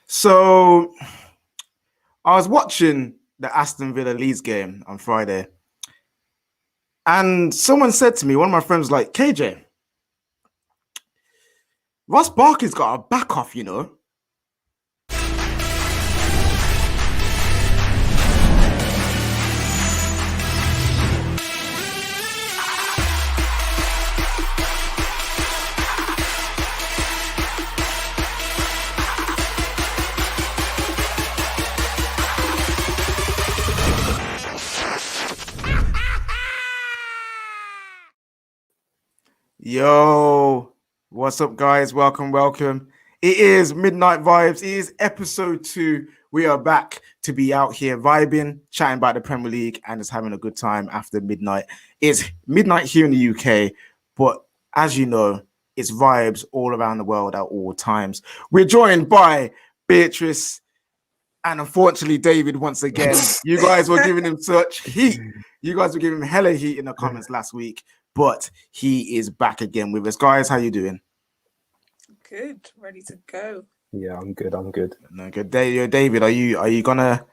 So I was watching the Aston Villa Leeds game on Friday, and someone said to me, one of my friends, like, KJ, Ross Barkley's got a back off, you know. Yo, what's up, guys? Welcome. It is Midnight Vibes. It is episode 2. We are back to be out here vibing, chatting about the Premier League, and just having a good time after midnight. It's midnight here in the UK, but as you know, it's vibes all around the world at all times. We're joined by Beatrice and unfortunately David once again. You guys were giving him such heat. You guys were giving him hella heat in the comments last week. But he is back again with us. Guys, how you doing? Good. Ready to go. Yeah, I'm good. No, good. David, are you gonna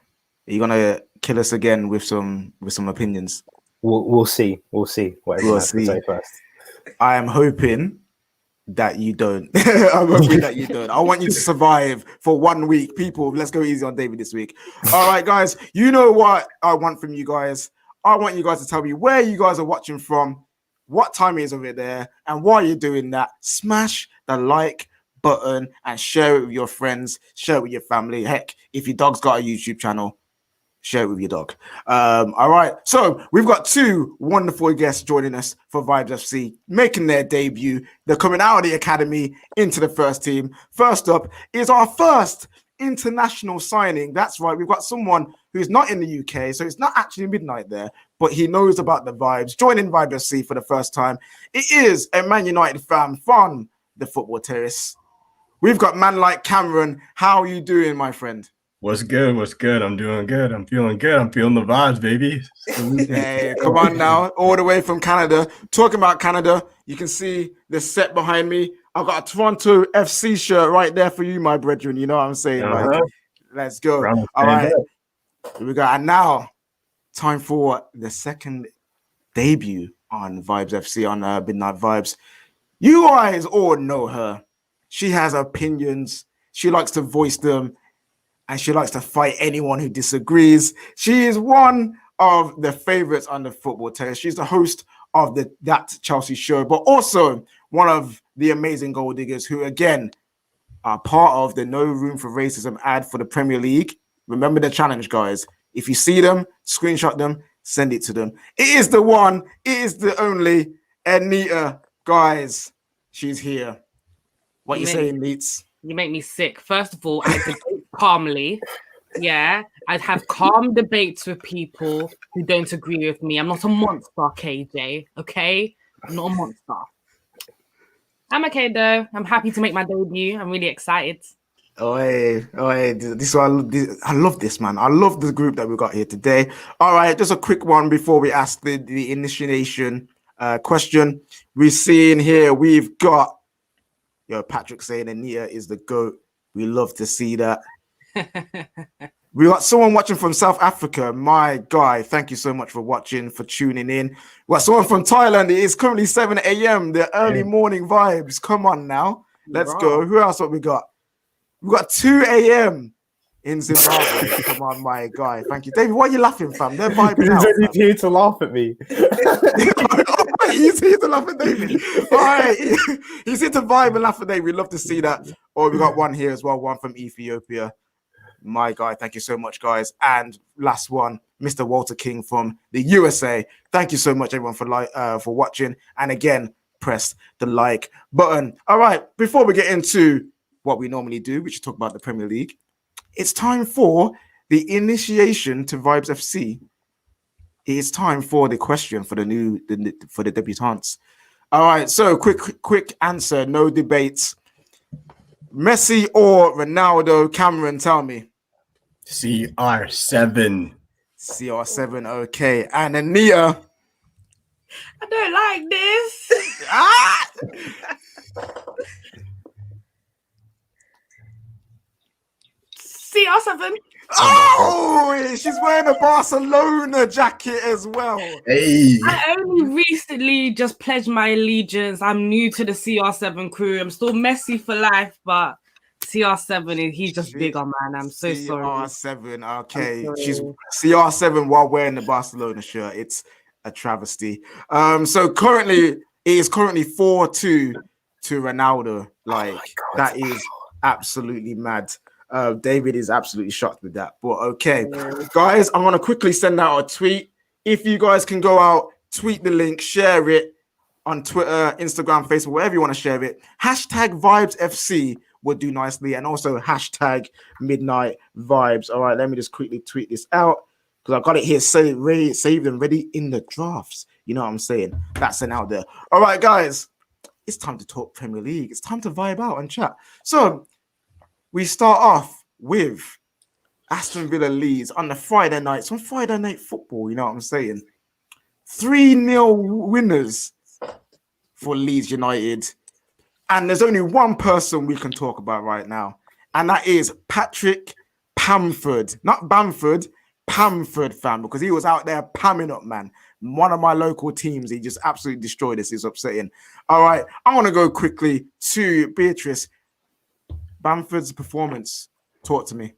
kill us again with some opinions? We'll see. We'll see what everyone has to say first. I am hoping that you don't. I'm hoping that you don't. I want you to survive for 1 week. People, let's go easy on David this week. All right, guys. You know what I want from you guys? I want you guys to tell me where you guys are watching from, what time is over there, and while you're doing that, smash the like button and share it with your friends, share it with your family. Heck, if your dog's got a YouTube channel, share it with your dog. All right, so we've got 2 wonderful guests joining us for Vibes FC, making their debut. They're coming out of the academy into the first team. First up is our first international signing. That's right, we've got someone who's not in the UK, so it's not actually midnight there, but he knows about the vibes. Joining Vibes FC for the first time, it is a Man United fan from the Football Terrace. We've got man like Cameron. How are you doing, my friend? What's good? I'm doing good. I'm feeling good. I'm feeling the vibes, baby. Hey, come on now, all the way from Canada. Talking about Canada, you can see the set behind me. I've got a Toronto FC shirt right there for you, my brethren. You know what I'm saying? Like, let's go. All right. Here we go. And now, time for the second debut on Vibes FC on Midnight Vibes. You guys all know her. She has opinions. She likes to voice them. And she likes to fight anyone who disagrees. She is one of the favorites on the Football Terrace. She's the host of That Chelsea Show, but also one of the amazing goal diggers who, again, are part of the No Room for Racism ad for the Premier League. Remember the challenge, guys. If you see them, screenshot them, send it to them. It is the one, it is the only Anita, guys. She's here. What you saying, Leeds? You make me sick. First of all, I debate calmly. Yeah, I'd have calm debates with people who don't agree with me. I'm not a monster, KJ. Okay, I'm not a monster. I'm okay though. I'm happy to make my debut. I'm really excited. I love this, man. I love the group that we got here today. All right, just a quick one before we ask the initiation question. We're seeing here, we've got Patrick saying Anita is the GOAT. We love to see that. We got someone watching from South Africa. My guy, thank you so much for watching, for tuning in. We got someone from Thailand. It is currently 7 a.m. The early morning vibes. Come on now. Let's go. Who else have we got? We got 2 a.m. in Zimbabwe. Come on, my guy. Thank you. David, why are you laughing, fam? They're vibing out. He's here to laugh at me. He's here to laugh at David. All right. He's here to vibe and laugh at David. We'd love to see that. Or we got one here as well, one from Ethiopia. My guy, thank you so much, guys. And last one, Mr. Walter King from the USA. Thank you so much, everyone, for watching. And again, press the like button. All right, before we get into what we normally do, which is talk about the Premier League, it's time for the initiation to Vibes FC. It's time for the question for the debutantes. All right, so quick answer, no debates. Messi or Ronaldo? Cameron, tell me. CR7. CR7, okay. And Anita? I don't like this. CR7. Oh, she's wearing a Barcelona jacket as well. Hey. I only recently just pledged my allegiance. I'm new to the CR7 crew. I'm still Messi for life, but CR7 he's just bigger, man. I'm so sorry. CR7, okay. She's CR7 while wearing the Barcelona shirt. It's a travesty. So currently it is 4-2 to Ronaldo. Like that is absolutely mad. David is absolutely shocked with that. But okay, guys, I'm gonna quickly send out a tweet. If you guys can go out, tweet the link, share it on Twitter, Instagram, Facebook, wherever you want to share it. Hashtag Vibes FC would do nicely, and also hashtag Midnight Vibes. All right, let me just quickly tweet this out because I got it here saved and ready in the drafts. You know what I'm saying? That's sent out there. All right, guys, it's time to talk Premier League. It's time to vibe out and chat. So we start off with Aston Villa Leeds on the Friday night. Some Friday night football, you know what I'm saying? 3-0 winners for Leeds United. And there's only one person we can talk about right now, and that is Patrick Pamford. Not Bamford, Pamford, fam, because he was out there pamming up, man. One of my local teams, he just absolutely destroyed us. It's upsetting. All right, I want to go quickly to Beatrice. Bamford's performance. Talk to me.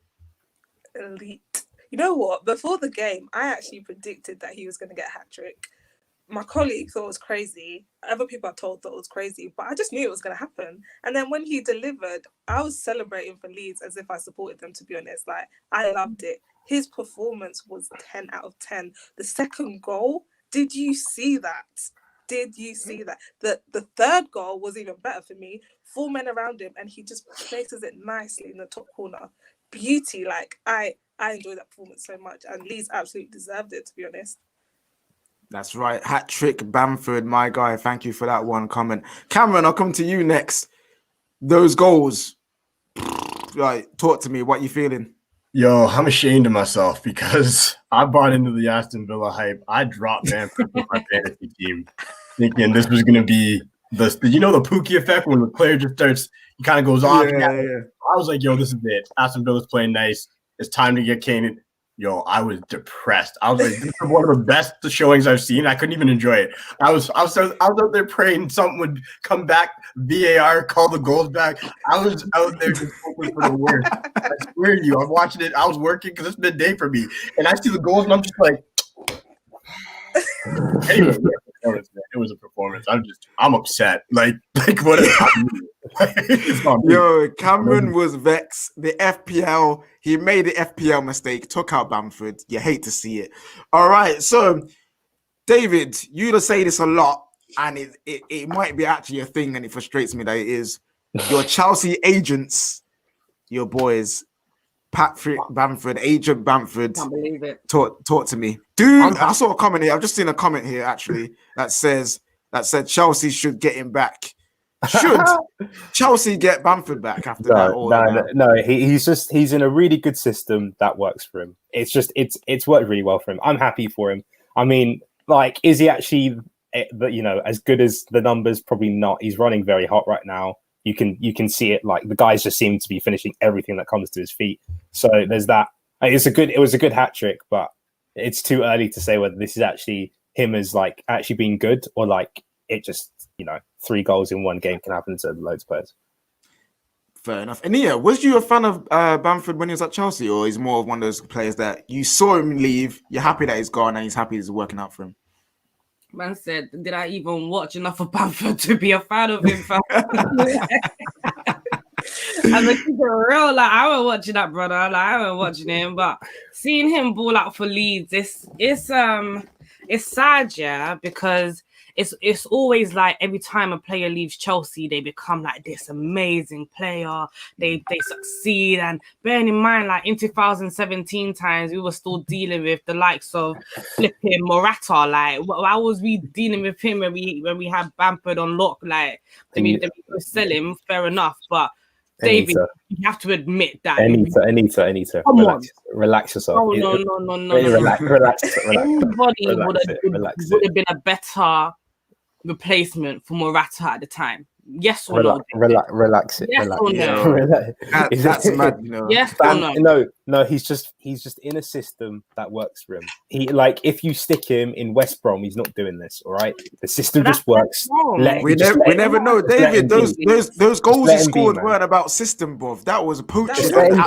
Elite. You know what? Before the game, I actually predicted that he was going to get a hat-trick. My colleague thought it was crazy. Other people I told thought it was crazy, but I just knew it was going to happen. And then when he delivered, I was celebrating for Leeds as if I supported them, to be honest. Like, I loved it. His performance was 10 out of 10. The second goal, did you see that? Did you see that? The third goal was even better for me. 4 men around him, and he just places it nicely in the top corner. Beauty. Like, I enjoyed that performance so much, and Leeds absolutely deserved it, to be honest. That's right. Hat trick Bamford, my guy. Thank you for that one comment. Cameron, I'll come to you next. Those goals. Right, talk to me. What you feeling? Yo, I'm ashamed of myself because I bought into the Aston Villa hype. I dropped Bamford from my fantasy team thinking this was going to be the Pookie effect when the player just starts, he kind of goes off. Yeah. I was like, yo, this is it. Aston Villa's playing nice. It's time to get Kane. Yo, I was depressed. I was like, this is one of the best showings I've seen. I couldn't even enjoy it. I was out there praying something would come back, VAR, call the goals back. I was out there just hoping for the worst. I swear to you, I'm watching it. I was working because it's midday for me. And I see the goals and I'm just like, anyway, it was a performance. I'm upset. Like what is happening? Yo, Cameron was vexed. The FPL, he made the FPL mistake, took out Bamford. You hate to see it. All right, so David, you say this a lot, and it might be actually a thing, and it frustrates me that it is. Your Chelsea agents, your boys, Patrick Bamford, Agent Bamford. Can't believe it. Talk to me. Dude, I saw a comment here. I've just seen a comment here actually that said Chelsea should get him back. Should Chelsea get Bamford back after that? No. He's in a really good system that works for him. It's worked really well for him. I'm happy for him. I mean, like, is he actually, as good as the numbers? Probably not. He's running very hot right now. You can see it. Like, the guys just seem to be finishing everything that comes to his feet. So there's that. It was a good hat trick, but it's too early to say whether this is actually him as like actually being good or like it just 3 goals in one game can happen to loads of players. Fair enough. And yeah, was you a fan of Bamford when he was at Chelsea, or he's more of one of those players that you saw him leave, you're happy that he's gone, and he's happy it's working out for him? Man said, did I even watch enough of Bamford to be a fan of him? I'm like, real, like, I wasn't watching that brother. Like, I wasn't watching him, but seeing him ball out for Leeds, it's sad, yeah, because it's always like every time a player leaves Chelsea, they become like this amazing player. They succeed, and bearing in mind, like in 2017 times, we were still dealing with the likes of flipping Morata. Like, why was we dealing with him when we had Bamford on lock? Like, we sell him, fair enough, but David, you have to admit that. Anita. Relax yourself. Oh, no. Relax. Anybody would have been a better replacement for Morata at the time. Yes or no? Relax it. Yes relax. or no? That's mad, you know. Yes or no? No, he's just in a system that works for him. He like if you stick him in West Brom, he's not doing this. All right, the system just works. We never know, David. Those goals he scored weren't about system, bruv. That was poaching. Let him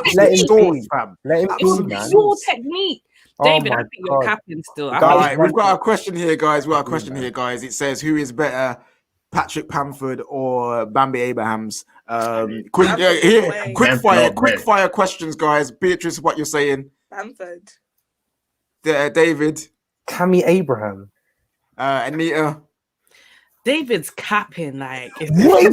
It was your technique. David, I think you're capping still. All right, we've got a question here, guys. It says, who is better, Patrick Bamford or Bambi Abrahams? Quick fire questions, guys. Beatrice, what you're saying? Bamford. David. Tammy Abraham. Anita. David's capping like. You're all in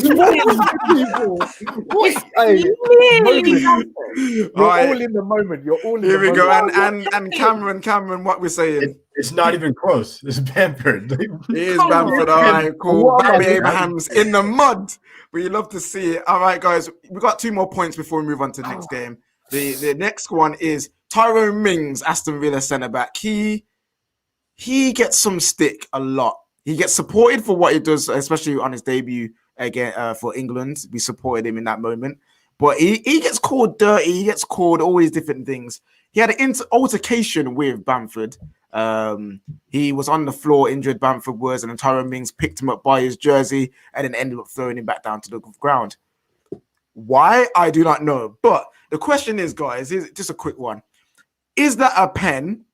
the moment. You're all in Here the we go. moment. And Cameron, what we're saying? It's not even close. It's Bamford. It is Bamford. All right, cool. Bambi Abrahams in the mud. We love to see it. All right, guys. We got 2 more points before we move on to the next game. The next one is Tyrone Mings, Aston Villa centre back. He gets some stick a lot. He gets supported for what he does, especially on his debut again for England. We supported him in that moment. But he gets called dirty. He gets called all these different things. He had an altercation with Bamford. He was on the floor, injured, Bamford was, and then Tyrone Mings picked him up by his jersey and then ended up throwing him back down to the ground. Why? I do not know. But the question is, guys, is just a quick one. Is that a pen?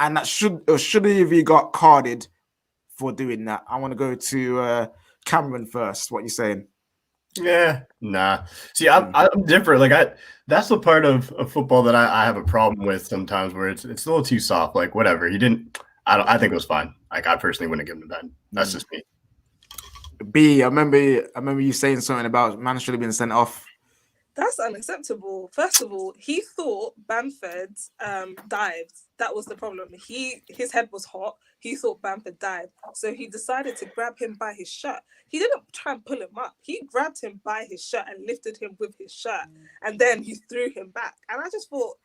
And that should he got carded for doing that? I want to go to Cameron first. What are you saying? Yeah, nah. See, I'm different. Like that's the part of football that I have a problem with sometimes, where it's a little too soft. Like whatever, he didn't. I think it was fine. Like I personally wouldn't give him a pen. That's just me. B, I remember you saying something about man should have been sent off. That's unacceptable. First of all, he thought Bamford dived. That was the problem. His head was hot. He thought Bamford dived. So he decided to grab him by his shirt. He didn't try and pull him up. He grabbed him by his shirt and lifted him with his shirt. And then he threw him back. And I just thought,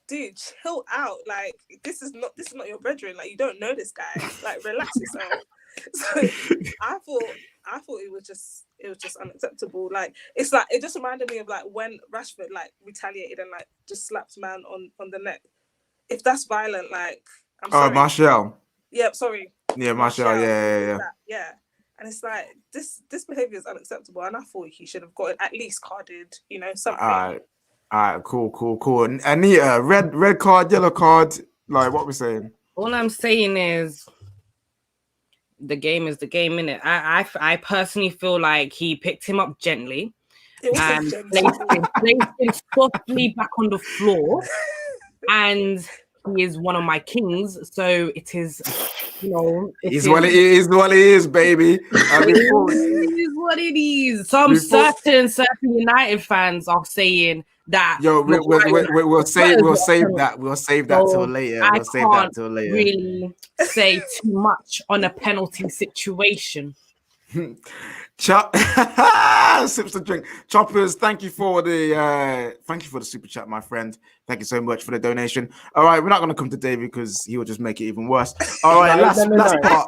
dude, chill out. Like, this is not your brethren. Like, you don't know this guy. Like, relax yourself. So I thought it was just unacceptable. Like it's like it just reminded me of like when Rashford like retaliated and like just slapped man on the neck. If that's violent, like I'm sorry. Martial. Yeah, sorry. Yeah, Martial. Yeah. Yeah. And it's like this behavior is unacceptable, and I thought he should have gotten at least carded. You know, something. All right, cool. And Anita, red card, yellow card. Like what we're saying. All I'm saying is. The game is the game, innit? I personally feel like he picked him up gently and placed him softly back on the floor. And he is one of my kings, so it is, you know. It is what it is, baby. It is what it is. Some certain United fans are saying that. Yo, we'll save that. We'll save that till later. Really say too much on a penalty situation. Sips the drink. Choppers, thank you for the super chat, my friend. Thank you so much for the donation. All right, we're not going to come to David because he will just make it even worse. All right, last part.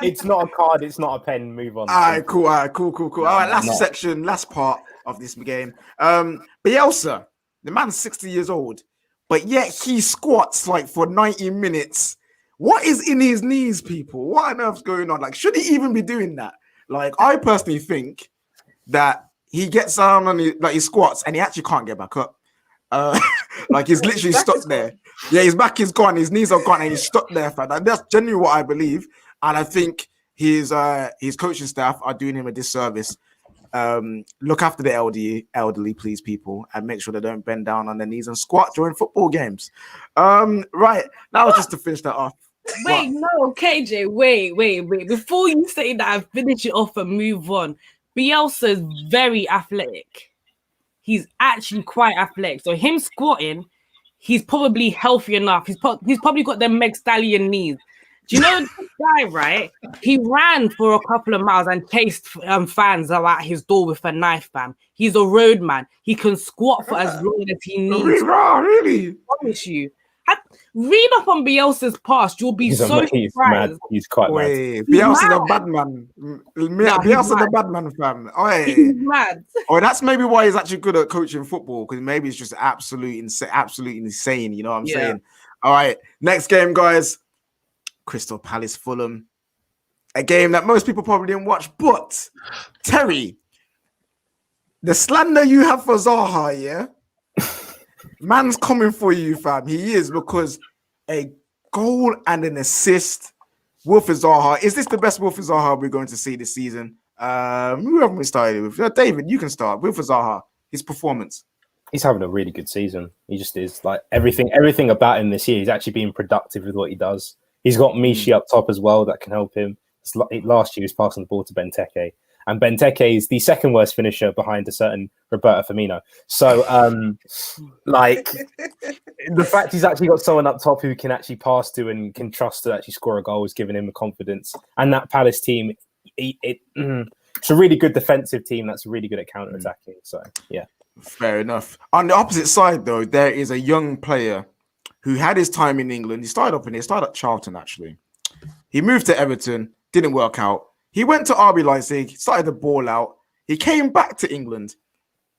It's not a card. It's not a pen. Move on. All right, cool. All right, last part of this game. Bielsa, the man's 60 years old, but yet he squats like for 90 minutes. What is in his knees, people? What on earth's going on? Like, should he even be doing that? Like, I personally think that he gets down and he squats and he actually can't get back up. Like he's literally stuck there. Yeah, his back is gone, his knees are gone, and he's stuck there. That's genuinely what I believe. And I think his coaching staff are doing him a disservice. Look after the elderly, please, people, and make sure they don't bend down on their knees and squat during football games. Right now, just to finish that off. Wait, no, KJ, wait. Before you say that, I've finished it off and move on. Bielsa is very athletic. He's actually quite athletic. So him squatting, he's probably healthy enough. He's probably got them Meg Stallion knees. Do you know this guy, right? He ran for a couple of miles and chased fans out his door with a knife, fam. He's a road man. He can squat for as long as he needs. Really? I promise you. Read up on Bielsa's past. You'll be He's so mad. surprised. He's quite mad. Wait, Bielsa the bad man. Bielsa the bad man, fam. He's mad. Oh, that's maybe why he's actually good at coaching football, because maybe it's just absolutely insane. You know what I'm saying? All right, next game, guys. Crystal Palace Fulham. A game that most people probably didn't watch, but Terry, the slander you have for Zaha, yeah? Man's coming for you, fam. He is, because a goal and an assist. Wilfried Zaha. Is this the best Wilfried Zaha we're going to see this season? Who haven't we started with? David, you can start. Wilfried Zaha, his performance. He's having a really good season. He just is. Like everything about him this year, he's actually being productive with what he does. He's got Mishi up top as well that can help him. Last year, he was passing the ball to Benteke. And Benteke is the second worst finisher behind a certain Roberto Firmino. So, the fact he's actually got someone up top who can actually pass to and can trust to actually score a goal is giving him the confidence. And that Palace team, it's a really good defensive team that's really good at counter-attacking. So, yeah. Fair enough. On the opposite side, though, there is a young player who had his time in England. He started at Charlton, actually. He moved to Everton, didn't work out. He went to RB Leipzig, started the ball out. He came back to England,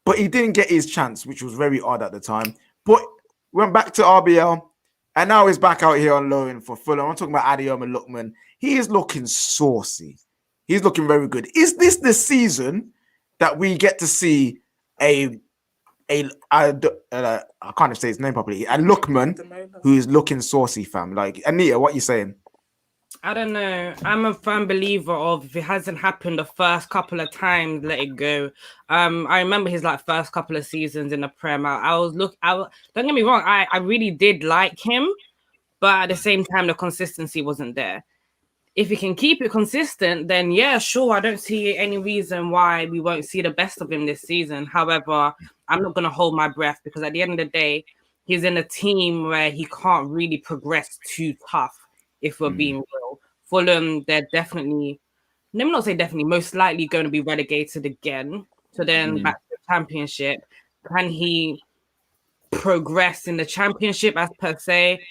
but he didn't get his chance, which was very odd at the time. But went back to RBL, and now he's back out here on loan for Fulham. I'm talking about Adeomo Lookman. He is looking saucy. He's looking very good. Is this the season that we get to see I can't even say his name properly, a Lookman who is looking saucy, fam? Like, Anita, what you saying? I don't know. I'm a firm believer of if it hasn't happened the first couple of times, let it go. I remember his first couple of seasons in the Prem. Don't get me wrong. I really did like him, but at the same time, the consistency wasn't there. If he can keep it consistent, then yeah, sure. I don't see any reason why we won't see the best of him this season. However, I'm not going to hold my breath, because at the end of the day, he's in a team where he can't really progress too tough. If we're being real, Fulham, they're definitely, let me not say definitely, most likely going to be relegated again. So then back to the Championship. Can he progress in the Championship as per se?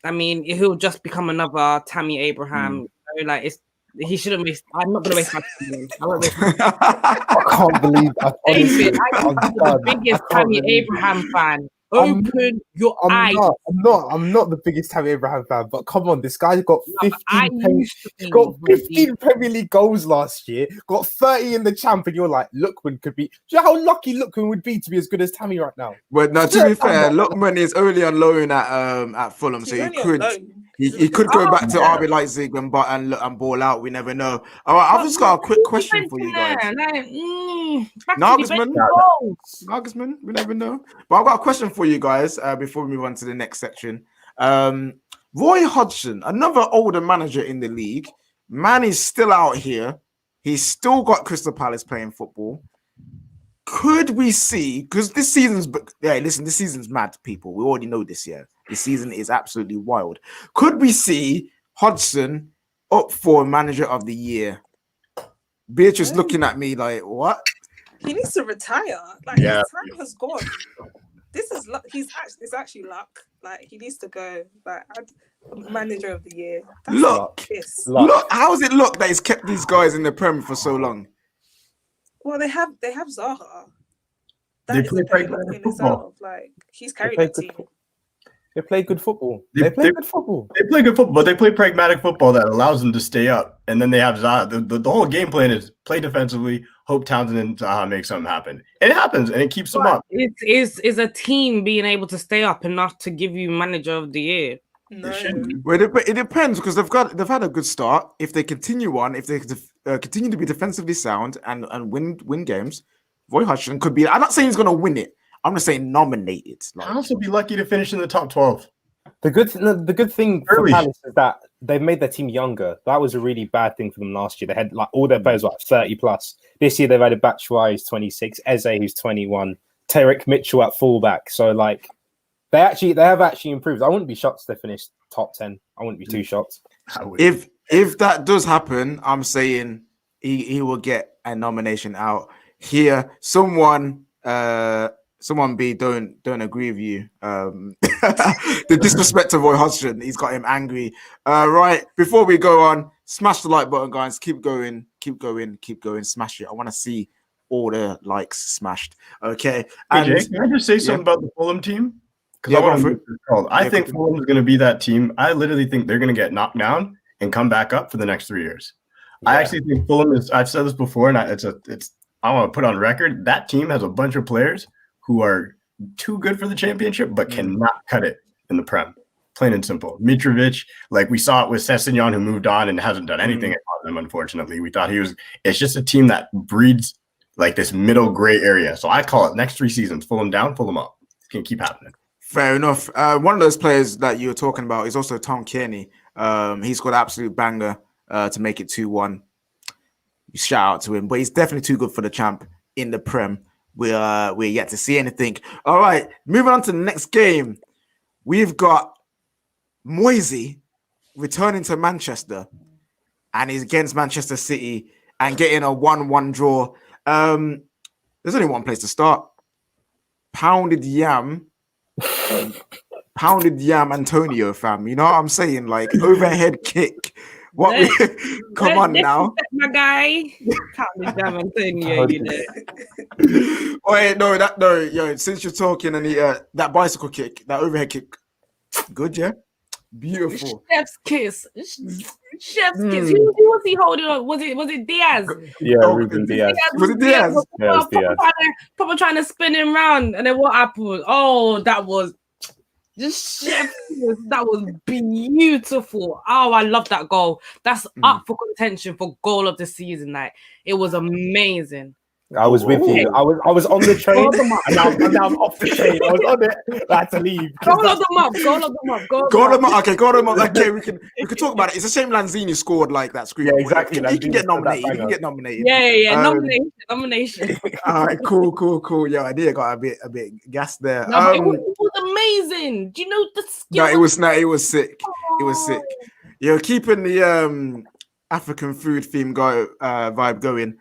I mean, he'll just become another Tammy Abraham. He shouldn't waste. I'm not going to waste my time. I can't believe David, I'm the biggest Tammy Abraham fan. Open your eyes. I'm not the biggest Tammy Abraham fan, but come on, this guy's got 15 Premier League goals last year, got 30 in the champ, and you're like, Lookman could be. Do you know how lucky Lookman would be to be as good as Tammy right now? But no, to be fair, Lookman is only on loan at Fulham, so he could go back to RB Leipzig and ball out. We never know. All right, I've just got a quick question for you guys. Nagelsmann, we never know. But I've got a question for you guys before we move on to the next section. Roy Hodgson, another older manager in the league. Man is still out here. He's still got Crystal Palace playing football. Could we see, because this season's mad, people. We already know this year. This season is absolutely wild. Could we see Hodgson up for Manager of the Year? Beatrice looking at me like, what? He needs to retire. His time has gone. This is luck. It's actually luck. He needs to go. Manager of the Year. Look. How is it luck that he's kept these guys in the Prem for so long? Well, they have Zaha. They play pragmatic football. He's carried the team. They play good football. They play good football, but they play pragmatic football that allows them to stay up. And then they have Zaha. The whole game plan is play defensively, hope Townsend and Zaha make something happen. And it happens, and it keeps them up. It is a team being able to stay up enough to give you Manager of the Year. No. Well, it depends, because they've had a good start. If they continue on, if they continue to be defensively sound and win games, Roy Hodgson could be. I'm not saying he's going to win it. I'm just saying nominated. I'd also be lucky to finish in the top 12. The good thing for Palace is that they've made their team younger. That was a really bad thing for them last year. They had all their players were 30 plus. This year they've added Batshuayi, who's 26, Eze, who's 21, Tarek Mitchell at fullback. So they have actually improved. I wouldn't be shocked if they finished top 10. I wouldn't be too shocked. If that does happen, I'm saying he will get a nomination out here. Someone someone don't agree with you. The disrespect to Roy Hodgson, he's got him angry. Right, before we go on, smash the like button, guys. Keep going. Smash it. I want to see all the likes smashed. Okay. Hey, Jay, can I just say something about the Fulham team? Because I want to. I think Fulham is going to be that team. I literally think they're going to get knocked down and come back up for the next 3 years. Yeah. I actually think Fulham is. I've said this before, and I want to put on record that team has a bunch of players who are too good for the championship, but cannot cut it in the Prem. Plain and simple. Mitrovic, like we saw it with Sessegnon, who moved on and hasn't done anything at Tottenham, unfortunately. We thought he was – it's just a team that breeds like this middle gray area. So I call it next 3 seasons, Fulham down, Fulham up. It's going to keep happening. Fair enough. One of those players that you were talking about is also Tom Kearney. He's got an absolute banger to make it 2-1. Shout out to him. But he's definitely too good for the champ in the Prem. We're yet to see anything. All right, moving on to the next game. We've got Moisey returning to Manchester, and he's against Manchester City and getting a 1-1 draw. There's only one place to start. Pounded yam Antonio, fam. You know what I'm saying? Like overhead kick. Come on now, my guy. Pounded yam Antonio, you know. Wait, yo. Since you're talking, and that bicycle kick, that overhead kick, good, yeah, beautiful. Chef's kiss. Who was he holding on? Was it Diaz? Yeah, Ruben Diaz. Was it Diaz? Yeah, it was Diaz. Probably trying to spin him round, and then what happened? Oh, that was just chef's kiss. That was beautiful. Oh, I love that goal. That's up for contention for goal of the season. Like it was amazing. I was with you. I was on the train, and now I'm off the train. I was on it. I had to leave. Goal of the month. Okay, goal of the month. Okay, we can talk about it. It's a shame Lanzini scored like that. Screen. Yeah, exactly. He can get nominated. Yeah. Nomination. All right, cool. Yeah, I did got a bit gassed there. No, it was amazing. Do you know the skill? No, it was sick. It was sick. You're keeping the African food theme vibe going.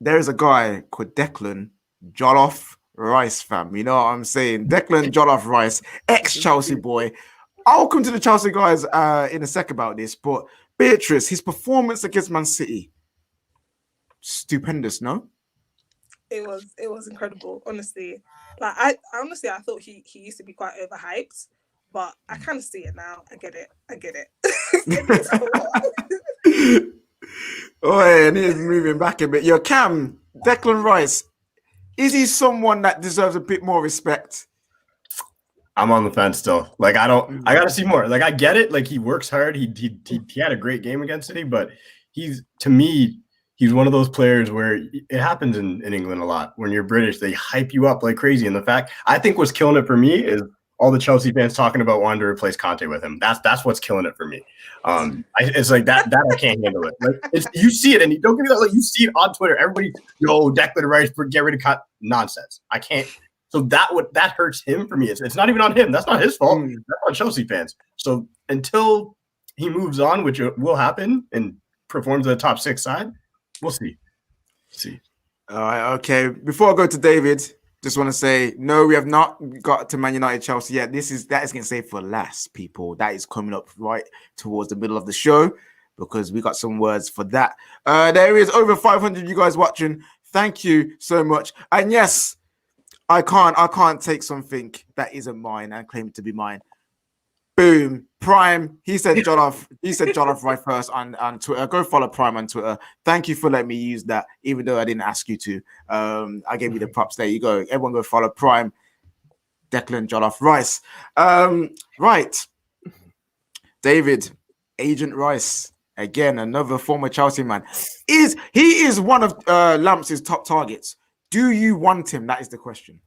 There is a guy called Declan Jollof Rice, fam. You know what I'm saying? Declan Jollof Rice, ex-Chelsea boy. I'll come to the Chelsea guys in a sec about this, but Beatrice, his performance against Man City, stupendous, no? It was incredible, honestly. Like I thought he used to be quite overhyped, but I kind of see it now. I get it. Oh, and he's moving back a bit. Yo, Cam, Declan Rice, is he someone that deserves a bit more respect? I'm on the fence still. Like I gotta see more. Like I get it. Like he works hard. He had a great game against City, but he's one of those players where it happens in England a lot. When you're British, they hype you up like crazy. And the fact I think what's killing it for me is all the Chelsea fans talking about wanting to replace Conte with him. That's what's killing it for me. It's like that I can't handle it. Like you see it, and you don't give me that. Like you see it on Twitter. Everybody, Declan Rice, get rid of cut nonsense. I can't. So that hurts him for me. It's not even on him. That's not his fault. That's on Chelsea fans. So until he moves on, which will happen, and performs at the top 6 side, we'll see. All right. Okay. Before I go to David. Just want to say, no, we have not got to Man United Chelsea yet. That is going to save for last, people. That is coming up right towards the middle of the show because we got some words for that. There is over 500 you guys watching. Thank you so much. And yes, I can't take something that isn't mine and claim it to be mine. Boom. Prime. He said Jollof right first on Twitter. Go follow Prime on Twitter. Thank you for letting me use that, even though I didn't ask you to. I gave you the props. There you go. Everyone go follow Prime. Declan Jollof Rice. Right. David, Agent Rice. Again, another former Chelsea man. He is one of Lamps' top targets. Do you want him? That is the question.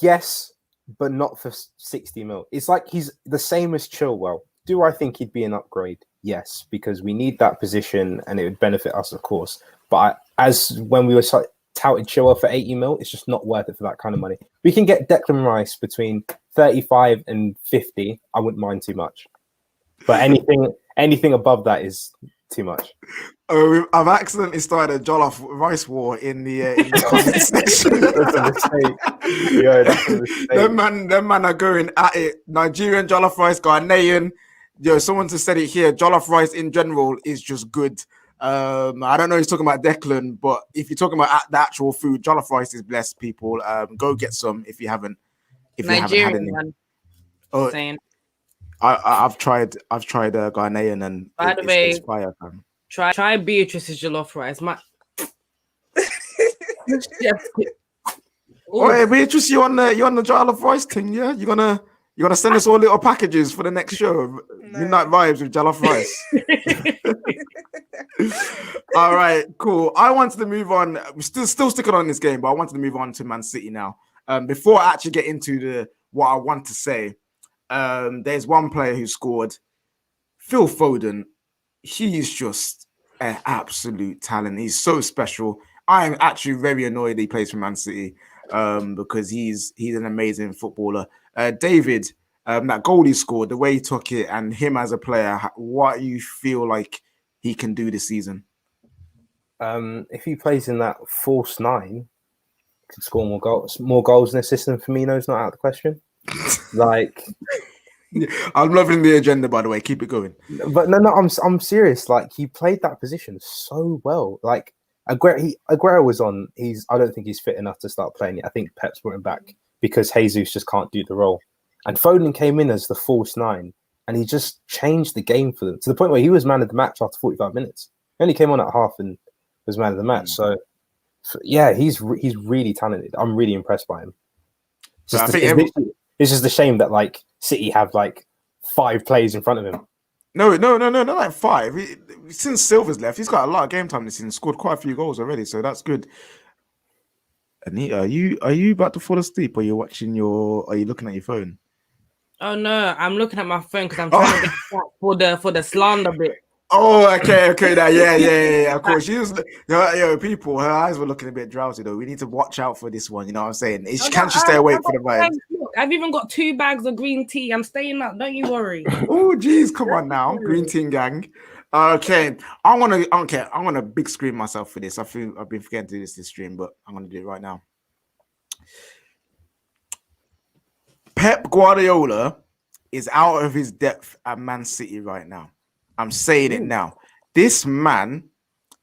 Yes, but not for 60 mil. It's like he's the same as Chilwell. Do I think he'd be an upgrade? Yes, because we need that position and it would benefit us, of course. But as when we were touted Chilwell for 80 mil, it's just not worth it for that kind of money. We can get Declan Rice between 35 and 50. I wouldn't mind too much. But anything above that is too much. Oh, I've accidentally started a jollof rice war in the comment section. That's a mistake. Yeah, that's a mistake. Them man are going at it. Nigerian jollof rice, Ghanaian. Someone just said it here. Jollof rice in general is just good. I don't know he's talking about Declan, but if you're talking about the actual food, jollof rice is blessed, people. Go get some if you haven't. If you haven't had any. Nigerian. Oh, Saying. I've tried Ghanaian and By the way, it's fire, fam. Try Beatrice's jollof rice. Oh, hey, Beatrice, you on the jollof rice thing? Yeah, you gonna send us all little packages for the next show. No. Midnight vibes with jollof rice. All right, cool. I wanted to move on. We're still sticking on this game, but I wanted to move on to Man City now. Before I actually get into what I want to say, there's one player who scored, Phil Foden. He's just an absolute talent. He's so special. I am actually very annoyed he plays for Man City because he's an amazing footballer. David, that goal he scored, the way he took it, and him as a player, what you feel like he can do this season? If he plays in that false nine, can score more goals than assists than Firmino's not out of the question. Like, I'm loving the agenda, by the way. Keep it going. But no, I'm serious. Like, he played that position so well. Like, Aguero was on. I don't think he's fit enough to start playing it. I think Pep's brought him back because Jesus just can't do the role. And Foden came in as the false nine, and he just changed the game for them to the point where he was man of the match after 45 minutes. He only came on at half and was man of the match. So yeah, he's really talented. I'm really impressed by him. It's just a shame that like City have like 5 players in front of him. No, not like 5. Since Silva's left, he's got a lot of game time this season. Scored quite a few goals already, so that's good. Anita, are you about to fall asleep, or are you looking at your phone? Oh no, I'm looking at my phone because I'm trying to get back for the slander bit. Oh, okay, now, yeah. Of course, people. Her eyes were looking a bit drowsy though. We need to watch out for this one. You know what I'm saying? Can she stay awake for the vibes? Look, I've even got 2 bags of green tea. I'm staying up. Don't you worry. Oh, geez, come on now, green tea gang. Okay, I'm gonna big screen myself for this. I feel I've been forgetting to do this stream, but I'm gonna do it right now. Pep Guardiola is out of his depth at Man City right now. I'm saying it now. This man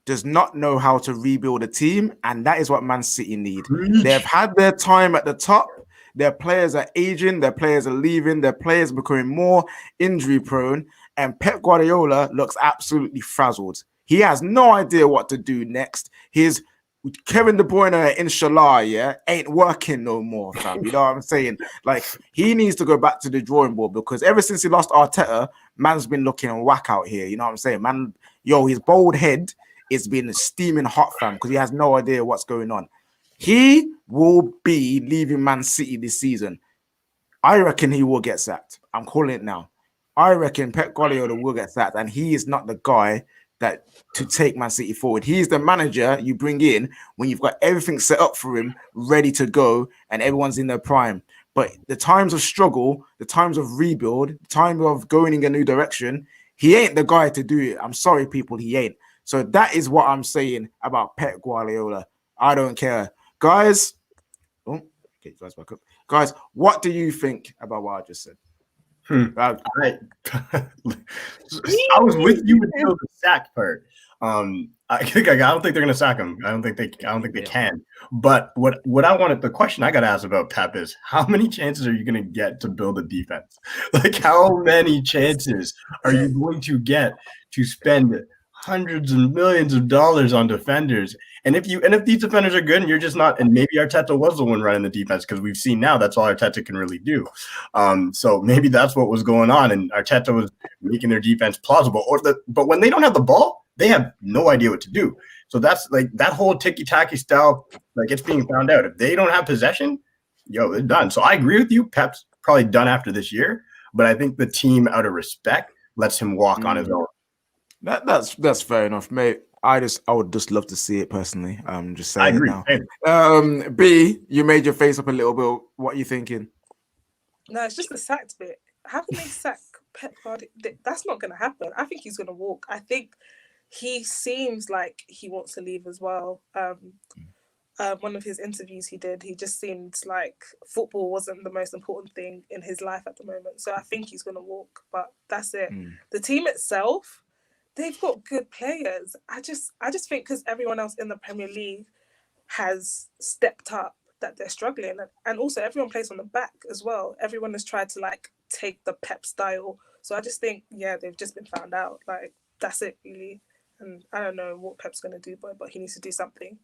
does not know how to rebuild a team, and that is what Man City need. They've had their time at the top. Their players are aging. Their players are leaving. Their players are becoming more injury prone, and Pep Guardiola looks absolutely frazzled. He has no idea what to do next. His Kevin De Bruyne, inshallah, ain't working no more, fam. You know what I'm saying? Like, he needs to go back to the drawing board because ever since he lost Arteta, man's been looking whack out here. You know what I'm saying? Man, his bald head is been steaming hot, fam, because he has no idea what's going on. He will be leaving Man City this season. I reckon he will get sacked. I'm calling it now. I reckon Pep Guardiola will get sacked, and he is not the guy to take Man City forward. He's the manager you bring in when you've got everything set up for him, ready to go, and everyone's in their prime. But the times of struggle, the times of rebuild, the time of going in a new direction, he ain't the guy to do it. I'm sorry, people, he ain't. So that is what I'm saying about Pep Guardiola. I don't care. Guys, get you guys back up. Guys, what do you think about what I just said? I was with you until the sack part. I don't think they're gonna sack him. I don't think they can. But what I wanted, the question I got to ask about Pep is, how many chances are you gonna get to build a defense? Like, how many chances are you going to get to spend hundreds and millions of dollars on defenders? And if these defenders are good and you're just not, and maybe Arteta was the one running the defense, because we've seen now that's all Arteta can really do. So maybe that's what was going on, and Arteta was making their defense plausible. But when they don't have the ball, they have no idea what to do. So that's like that whole ticky-tacky style, like, it's being found out. If they don't have possession, they're done. So I agree with you. Pep's probably done after this year, but I think the team, out of respect, lets him walk on his own. That's fair enough, mate. I would just love to see it personally. I'm just saying. I agree. Now. B, you made your face up a little bit. What are you thinking? No, it's just the sacked bit. How can they sack Pep Guardiola? That's not going to happen. I think he's going to walk. I think he seems like he wants to leave as well. One of his interviews he did, he just seemed like football wasn't the most important thing in his life at the moment. So I think he's going to walk, but that's it. The team itself, they've got good players. I just think because everyone else in the Premier League has stepped up that they're struggling. And also everyone plays on the back as well. Everyone has tried to like take the Pep style. So I just think, they've just been found out. Like, that's it really. And I don't know what Pep's going to do, but he needs to do something.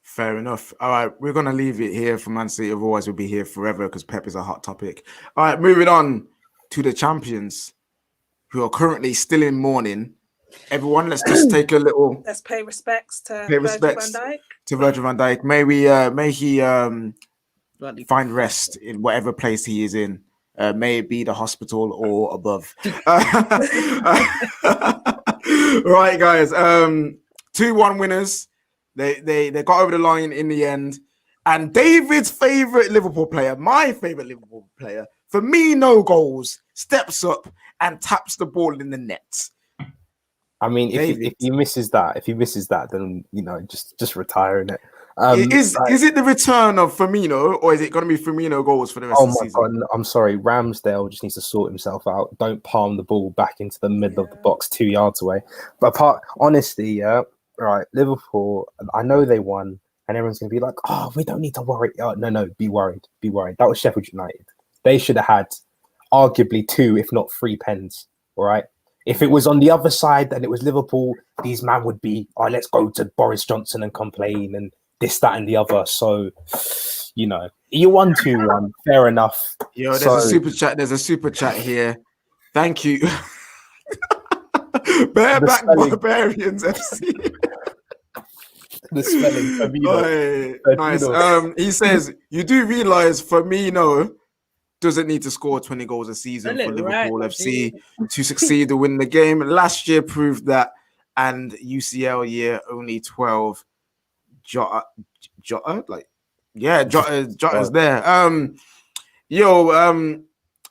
Fair enough. All right, we're going to leave it here for Man City. Otherwise, we'll be here forever because Pep is a hot topic. All right, moving on to the champions who are currently still in mourning. Everyone, let's just take a little... Let's pay respects to Virgil van Dijk. Virgil van Dijk. May he find rest in whatever place he is in. May it be the hospital or above. Right, guys. 2-1 winners. They got over the line in the end. And David's favourite Liverpool player, my favourite Liverpool player, Firmino goals, steps up and taps the ball in the net. I mean, if he misses that, then just retire in it. Is it the return of Firmino, or is it going to be Firmino goals for the rest of the season? Oh my God, I'm sorry. Ramsdale just needs to sort himself out. Don't palm the ball back into the middle of the box 2 yards away. But honestly, right, Liverpool, I know they won, and everyone's going to be like, oh, we don't need to worry. Oh, no, be worried. That was Sheffield United. They should have had arguably 2, if not 3 pens, all right? If it was on the other side and it was Liverpool, these man would be, let's go to Boris Johnson and complain and this, that, and the other. So, you won 2-1, fair enough. There's a super chat. There's a super chat here. Thank you. Bareback Barbarians FC. The spelling. Nice. He says, you do realize Firmino doesn't need to score 20 goals a season for Liverpool FC to succeed to win the game. Last year proved that, and UCL year only 12. Jota's there.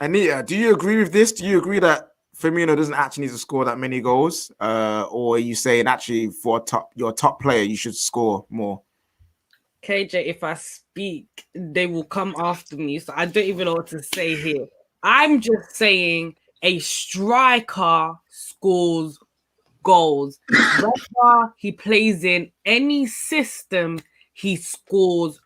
Anita, do you agree with this? Do you agree that Firmino doesn't actually need to score that many goals? Or are you saying actually for your top player, you should score more? KJ, if I speak, they will come after me. So I don't even know what to say here. I'm just saying a striker scores goals. Whether he plays in any system, he scores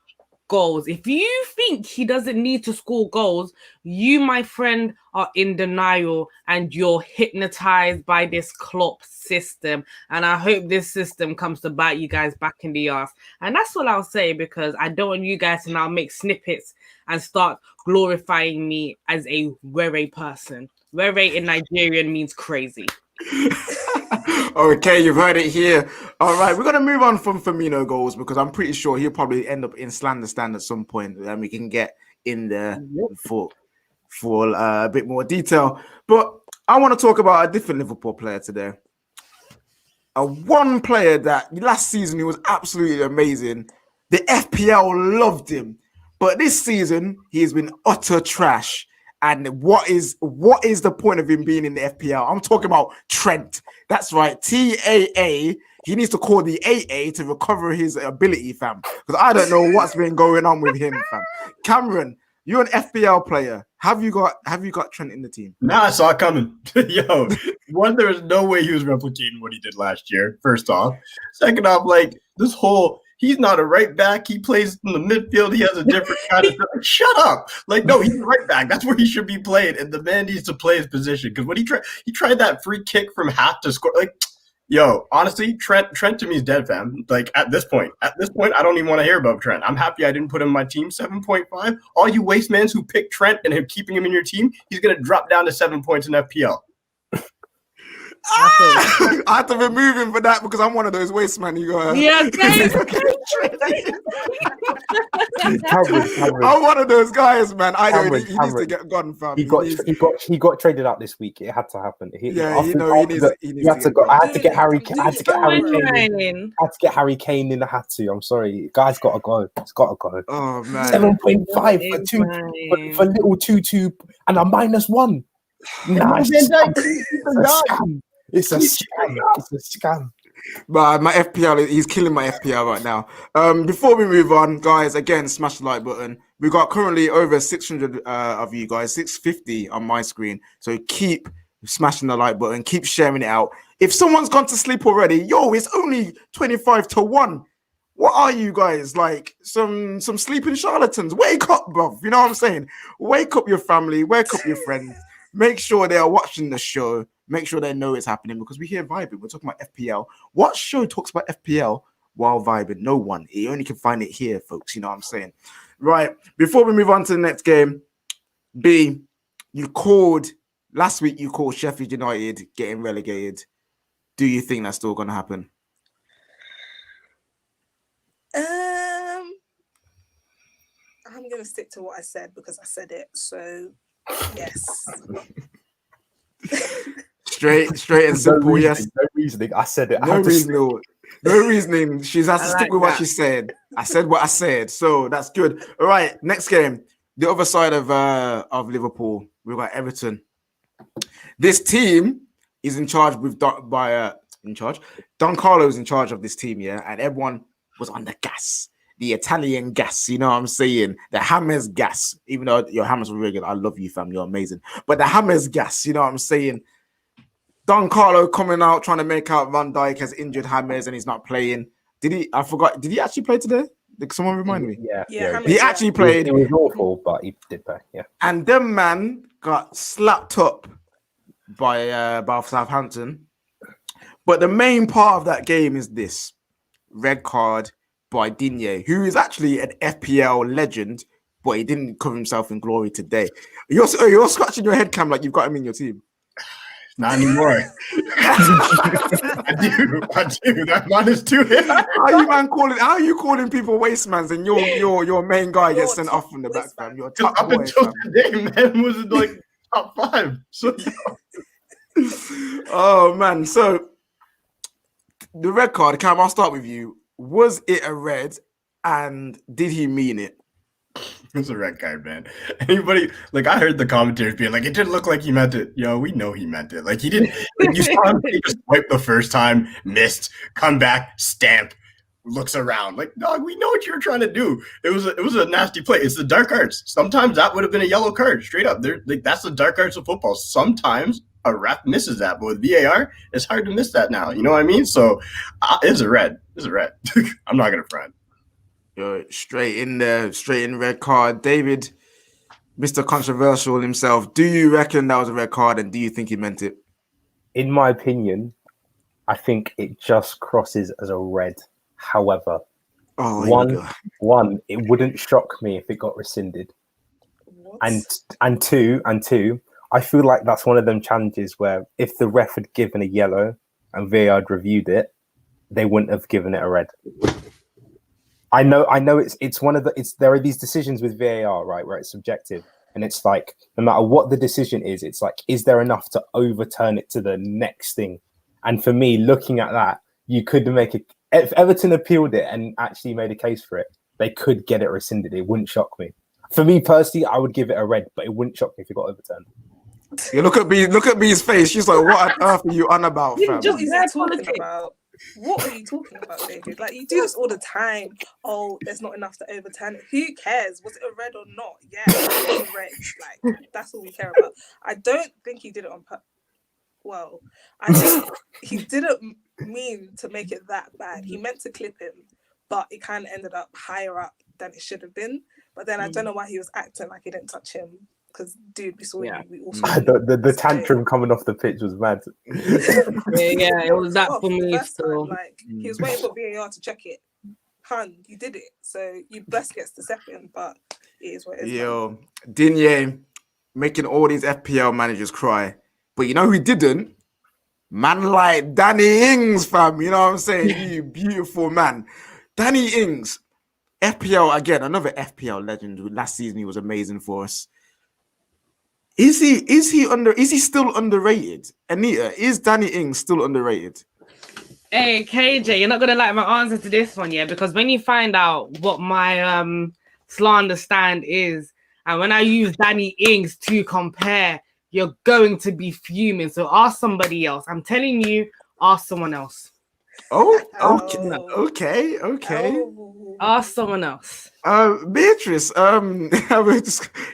goals. If you think he doesn't need to score goals, you, my friend, are in denial and you're hypnotized by this Klopp system. And I hope this system comes to bite you guys back in the ass. And that's all I'll say, because I don't want you guys to now make snippets and start glorifying me as a were person. Were in Nigerian means crazy. Okay, you've heard it here. All right, we're going to move on from Firmino goals because I'm pretty sure he'll probably end up in slander stand at some point, and we can get in there for a bit more detail. But I want to talk about a different Liverpool player today. One player that last season he was absolutely amazing. The FPL loved him, but this season he has been utter trash. And what is the point of him being in the FPL? I'm talking about Trent. That's right, TAA. He needs to call the AA to recover his ability, fam. Because I don't know what's been going on with him, fam. Cameron, you're an FPL player. Have you got Trent in the team? Nah, I saw it coming. Yo, one, there was no way he was replicating what he did last year. First off, second off, he's not a right back. He plays in the midfield. He has a different kind of – shut up. No, he's a right back. That's where he should be playing, and the man needs to play his position. Because when he tried that free kick from half to score honestly, Trent to me is dead, fam. At this point, I don't even want to hear about Trent. I'm happy I didn't put him in my team, 7.5. All you wastemans who pick Trent and are keeping him in your team, he's going to drop down to 7 points in FPL. I have to remove him for that because I'm one of those waste man. You go, I'm one of those guys, man. I know he needs to get gone, fam. He got traded out this week. It had to happen. He had to go. I had to get Harry Kane. I had to get Harry Kane in. I had to. I'm sorry, guy's got to go. It's got to go. Oh man, 7.5 for little 2-2 and a -1. Nice. It's a scam. It's a scam. But my FPL, he's killing my FPL right now. Before we move on, guys, again, smash the like button. We got currently over 600 of you guys, 650 on my screen. So keep smashing the like button, keep sharing it out. If someone's gone to sleep already, yo, it's only 25-1. What are you guys, like some sleeping charlatans? Wake up, bruv. You know what I'm saying? Wake up your family, wake up your friends. Make sure they are watching the show. Make sure they know it's happening because we're here vibing. We're talking about FPL. What show talks about FPL while vibing? No one. You only can find it here, folks. You know what I'm saying? Right. Before we move on to the next game, B, last week you called Sheffield United getting relegated. Do you think that's still going to happen? I'm going to stick to what I said because I said it. So, yes. Straight and simple, yes. No reasoning. I said it. No reasoning. She has to stick with what she said. I said what I said. So that's good. All right, next game. The other side of Liverpool, we've got Everton. This team is in charge Don Carlo's in charge of this team, yeah, and everyone was on the gas. The Italian gas, you know what I'm saying? The Hammers gas. Even though your Hammers were really good. I love you, fam. You're amazing. But the Hammers gas, you know what I'm saying? Don Carlo coming out trying to make out Van Dijk has injured Hammers and he's not playing. Did he? I forgot. Did he actually play today? Did someone remind me? Yeah. He actually played. It was awful, but he did play. Yeah. And them man got slapped up by Southampton. But the main part of that game is this red card by Digne, who is actually an FPL legend, but he didn't cover himself in glory today. You're scratching your head, Cam, like you've got him in your team. Not anymore. I do. That man is too hit. How are you calling people wastemans and your main guy gets sent off from the back, fam? You're top up boy, until fam. today, man, was like top 5. So Oh man, so the red card, Cam, I'll start with you. Was it a red and did he mean it? it was a red card, man. Anybody, like, I heard the commentators being like, it didn't look like he meant it. Yo, we know he meant it. Like, he didn't, like, you saw him, he just wiped the first time, missed, come back, stamp, looks around. Like, dog, we know what you were trying to do. It was a nasty play. It's the dark arts. Sometimes that would have been a yellow card, straight up. Like, that's the dark arts of football. Sometimes a ref misses that, but with VAR, it's hard to miss that now. You know what I mean? So it's a red. It's a red. I'm not gonna front. Straight in red card. David, Mr. Controversial himself. Do you reckon that was a red card, and do you think he meant it? In my opinion, I think it just crosses as a red. However, one, it wouldn't shock me if it got rescinded. What? And two, I feel like that's one of them challenges where if the ref had given a yellow and VAR had reviewed it, they wouldn't have given it a red. I know it's one of there are these decisions with VAR, right, where it's subjective. And it's like, no matter what the decision is, it's like, is there enough to overturn it to the next thing? And for me, looking at that, you could make it. If Everton appealed it and actually made a case for it, they could get it rescinded. It wouldn't shock me. For me personally, I would give it a red, but it wouldn't shock me if it got overturned. You look at B's face. She's like, "What on earth are you on about, fam?" What are you talking about, David? Like, you do this all the time. Oh, there's not enough to overturn it. Who cares? Was it a red or not? Yeah, it was a red. Like, that's all we care about. I don't think he did it on purpose. Well, I think he didn't mean to make it that bad. He meant to clip him, but it kind of ended up higher up than it should have been. But then I don't know why he was acting like he didn't touch him. Because, dude, we saw you. We also the tantrum coming off the pitch was mad. yeah, it was that for me. So, like, he was waiting for VAR to check it. Hun, you did it. So you best gets the second, but it is what it is. Yo, Digne making all these FPL managers cry. But you know who didn't? Man like Danny Ings, fam. You know what I'm saying? You beautiful man. Danny Ings, FPL, again, another FPL legend. Last season, he was amazing for us. Is he still underrated? Anita, is Danny Ings still underrated? hey KJ, you're not gonna like my answer to this one, yeah? Because when you find out what my slander stand is, and when I use Danny Ings to compare you're going to be fuming. So ask somebody else. I'm telling you, ask someone else. Oh, Oh. okay. Oh. Ask someone else. Beatrice,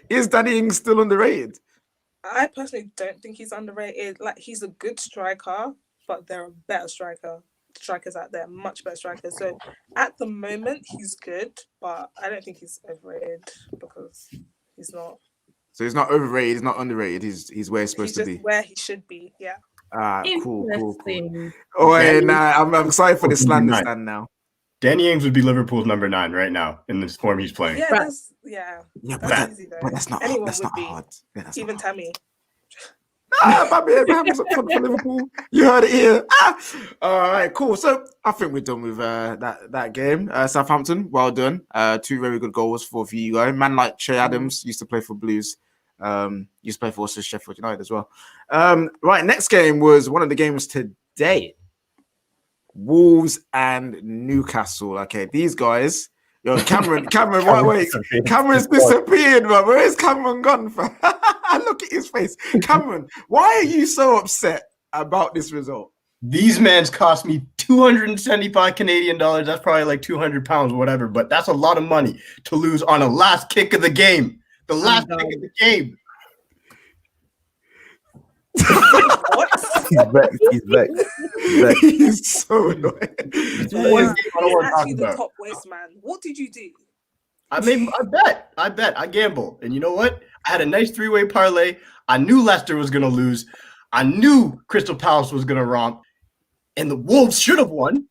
is Danny Ings still underrated? I personally don't think he's underrated. Like, he's a good striker, but there are better strikers out there, much better strikers. So at the moment, he's good, but I don't think he's overrated because he's not. So he's not overrated. He's not underrated. He's where he's supposed to be. He's just where he should be. Yeah. Cool. Interesting. Oh, and I'm excited for the slander stand now. Danny Ings would be Liverpool's number 9 right now in this form he's playing. Yeah, Right. that's easy though. But that's not. Anyone That's would not be. hard. Yeah, that's Even not hard. Tammy. Abraham for Liverpool. You heard it here. All right, cool. So I think we're done with that game. Southampton, well done. 2 very good goals for you guys. Man like Che Adams used to play for Blues. Used to play for also Sheffield United as well. Right, next game was one of the games today. Wolves and Newcastle. Okay, these guys. Yo, Cameron, wait. Cameron's disappeared, man. Where is Cameron gone? Look at his face. Cameron, why are you so upset about this result? These men's cost me 275 Canadian dollars. That's probably like 200 pounds or whatever, but that's a lot of money to lose on a last kick of the game. The last kick of the game. What? He's vexed. He's so annoying. He's actually the top waste man. What did you do? I bet. I gamble. And you know what? I had a nice 3-way parlay. I knew Leicester was going to lose. I knew Crystal Palace was going to romp. And the Wolves should have won.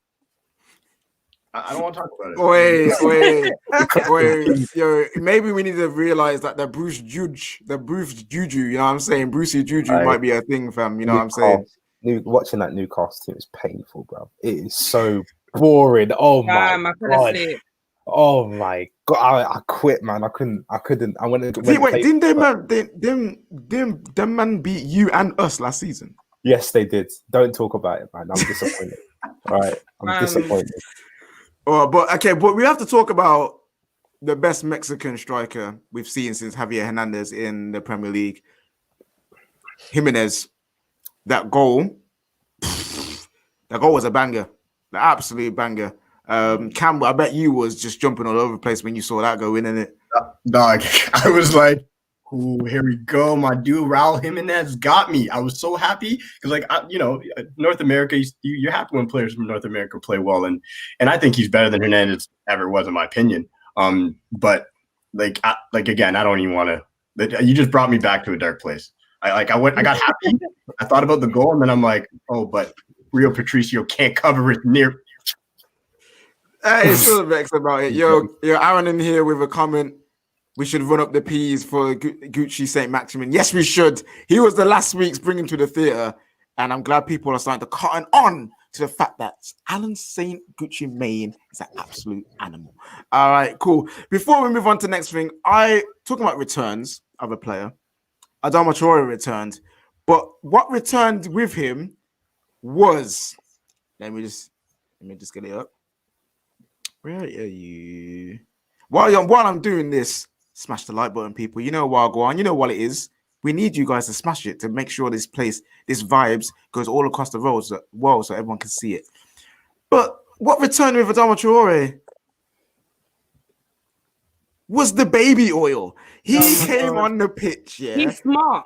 I don't want to talk about it. Wait. Yo, maybe we need to realize that the Bruce Juju, you know what I'm saying? Brucey Juju might be a thing, fam. You know what I'm saying? Watching that Newcastle team is painful, bro. It is so boring. Oh my god. Oh my god. I quit, man. I couldn't. I went. Wait, didn't them man beat you and us last season? Yes, they did. Don't talk about it, man. I'm disappointed. All right, I'm disappointed. But we have to talk about the best Mexican striker we've seen since Javier Hernandez in the Premier League. Jimenez, that goal was a banger, the absolute banger. Campbell, I bet you was just jumping all over the place when you saw that go in, innit? Dog, I was like, ooh, here we go. My dude, Raul Jimenez got me. I was so happy because, North America, you're happy when players from North America play well. And I think he's better than Hernandez ever was, in my opinion. But again, I don't even want to. You just brought me back to a dark place. I got happy. I thought about the goal, and then I'm like, oh, but Rio Patricio can't cover it near. Hey, still vexed about it. Yo, Aaron in here with a comment. We should run up the P's for Gucci St. Maximin. Yes, we should. He was the last week's bringing to the theatre, and I'm glad people are starting to cotton on to the fact that Alan St. Gucci Mane is an absolute animal. All right, cool. Before we move on to the next thing, talking about returns of a player. Adama Traore returned, but what returned with him was, let me just get it up. Where are you? While I'm doing this, smash the like button, people. You know what, go on. You know what it is. We need you guys to smash it to make sure this vibes goes all across the world so everyone can see it. But what returned with Adama Traore was the baby oil. He came on the pitch, yeah. He's smart.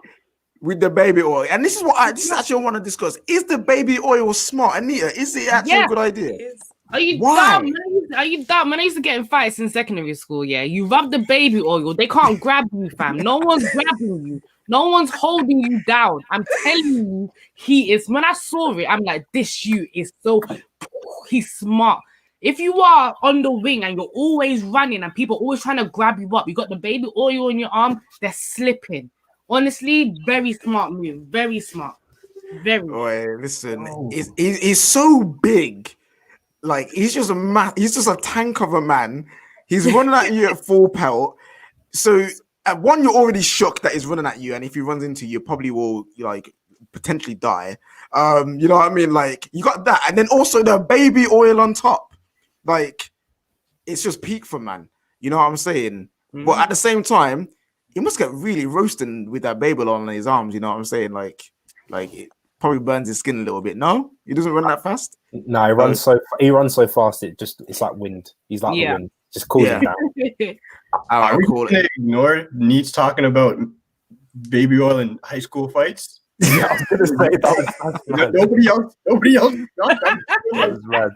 With the baby oil. And this is actually I want to discuss. Is the baby oil smart, Anita? Is it actually a good idea? Are you dumb? Are you dumb? Man, I used to get in fights in secondary school, yeah. You rub the baby oil, they can't grab you, fam. No one's grabbing you. No one's holding you down. I'm telling you, when I saw it, I'm like, this is so, he's smart. If you are on the wing and you're always running and people always trying to grab you up, you got the baby oil in your arm, they're slipping. Honestly, very smart move. Very smart. Very. Listen, he's so big. Like he's just a tank of a man. He's running at you at full pelt. So at one, you're already shocked that he's running at you, and if he runs into you, probably will potentially die. You know what I mean? Like you got that, and then also the baby oil on top. Like it's just peak for man. You know what I'm saying? Mm-hmm. But at the same time, he must get really roasted with that baby oil on his arms. You know what I'm saying? Like it probably burns his skin a little bit. No, he doesn't run that fast. No, he runs so fast. It's like wind. He's like the wind. Just cool him down. Are we going to ignore Needs talking about baby oil in high school fights? Yeah, I was gonna say that. Nobody else. That was mad.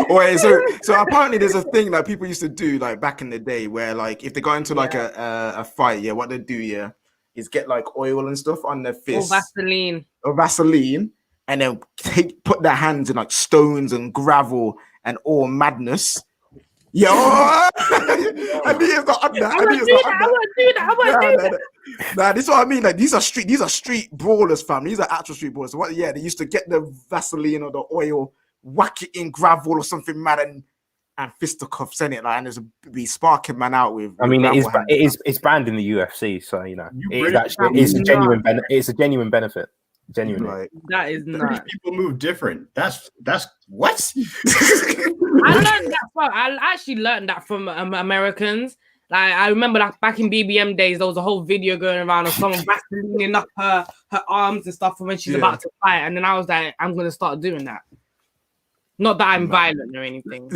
Wait, so apparently there's a thing that people used to do like back in the day where like if they got into like a fight, what they do is get like oil and stuff on their fists or Vaseline, and then put their hands in like stones and gravel and all madness. Yo, I knew it's not under. I won't do that. Nah, this is what I mean. Like these are street brawlers, fam. These are actual street brawlers. So what? Yeah, they used to get the Vaseline or the oil, whack it in gravel or something mad, and fisticuffs in it, like, and there's be sparking man out with. I mean, it's banned in the UFC, so you know it's a genuine benefit. Genuinely, Like, that is not. People move different. That's what. I learned that I actually learned that from Americans. Like I remember, like back in BBM days, there was a whole video going around of someone vaselining up her arms and stuff for when she's about to fight, and then I was like, I'm gonna start doing that. Not that I'm violent or anything.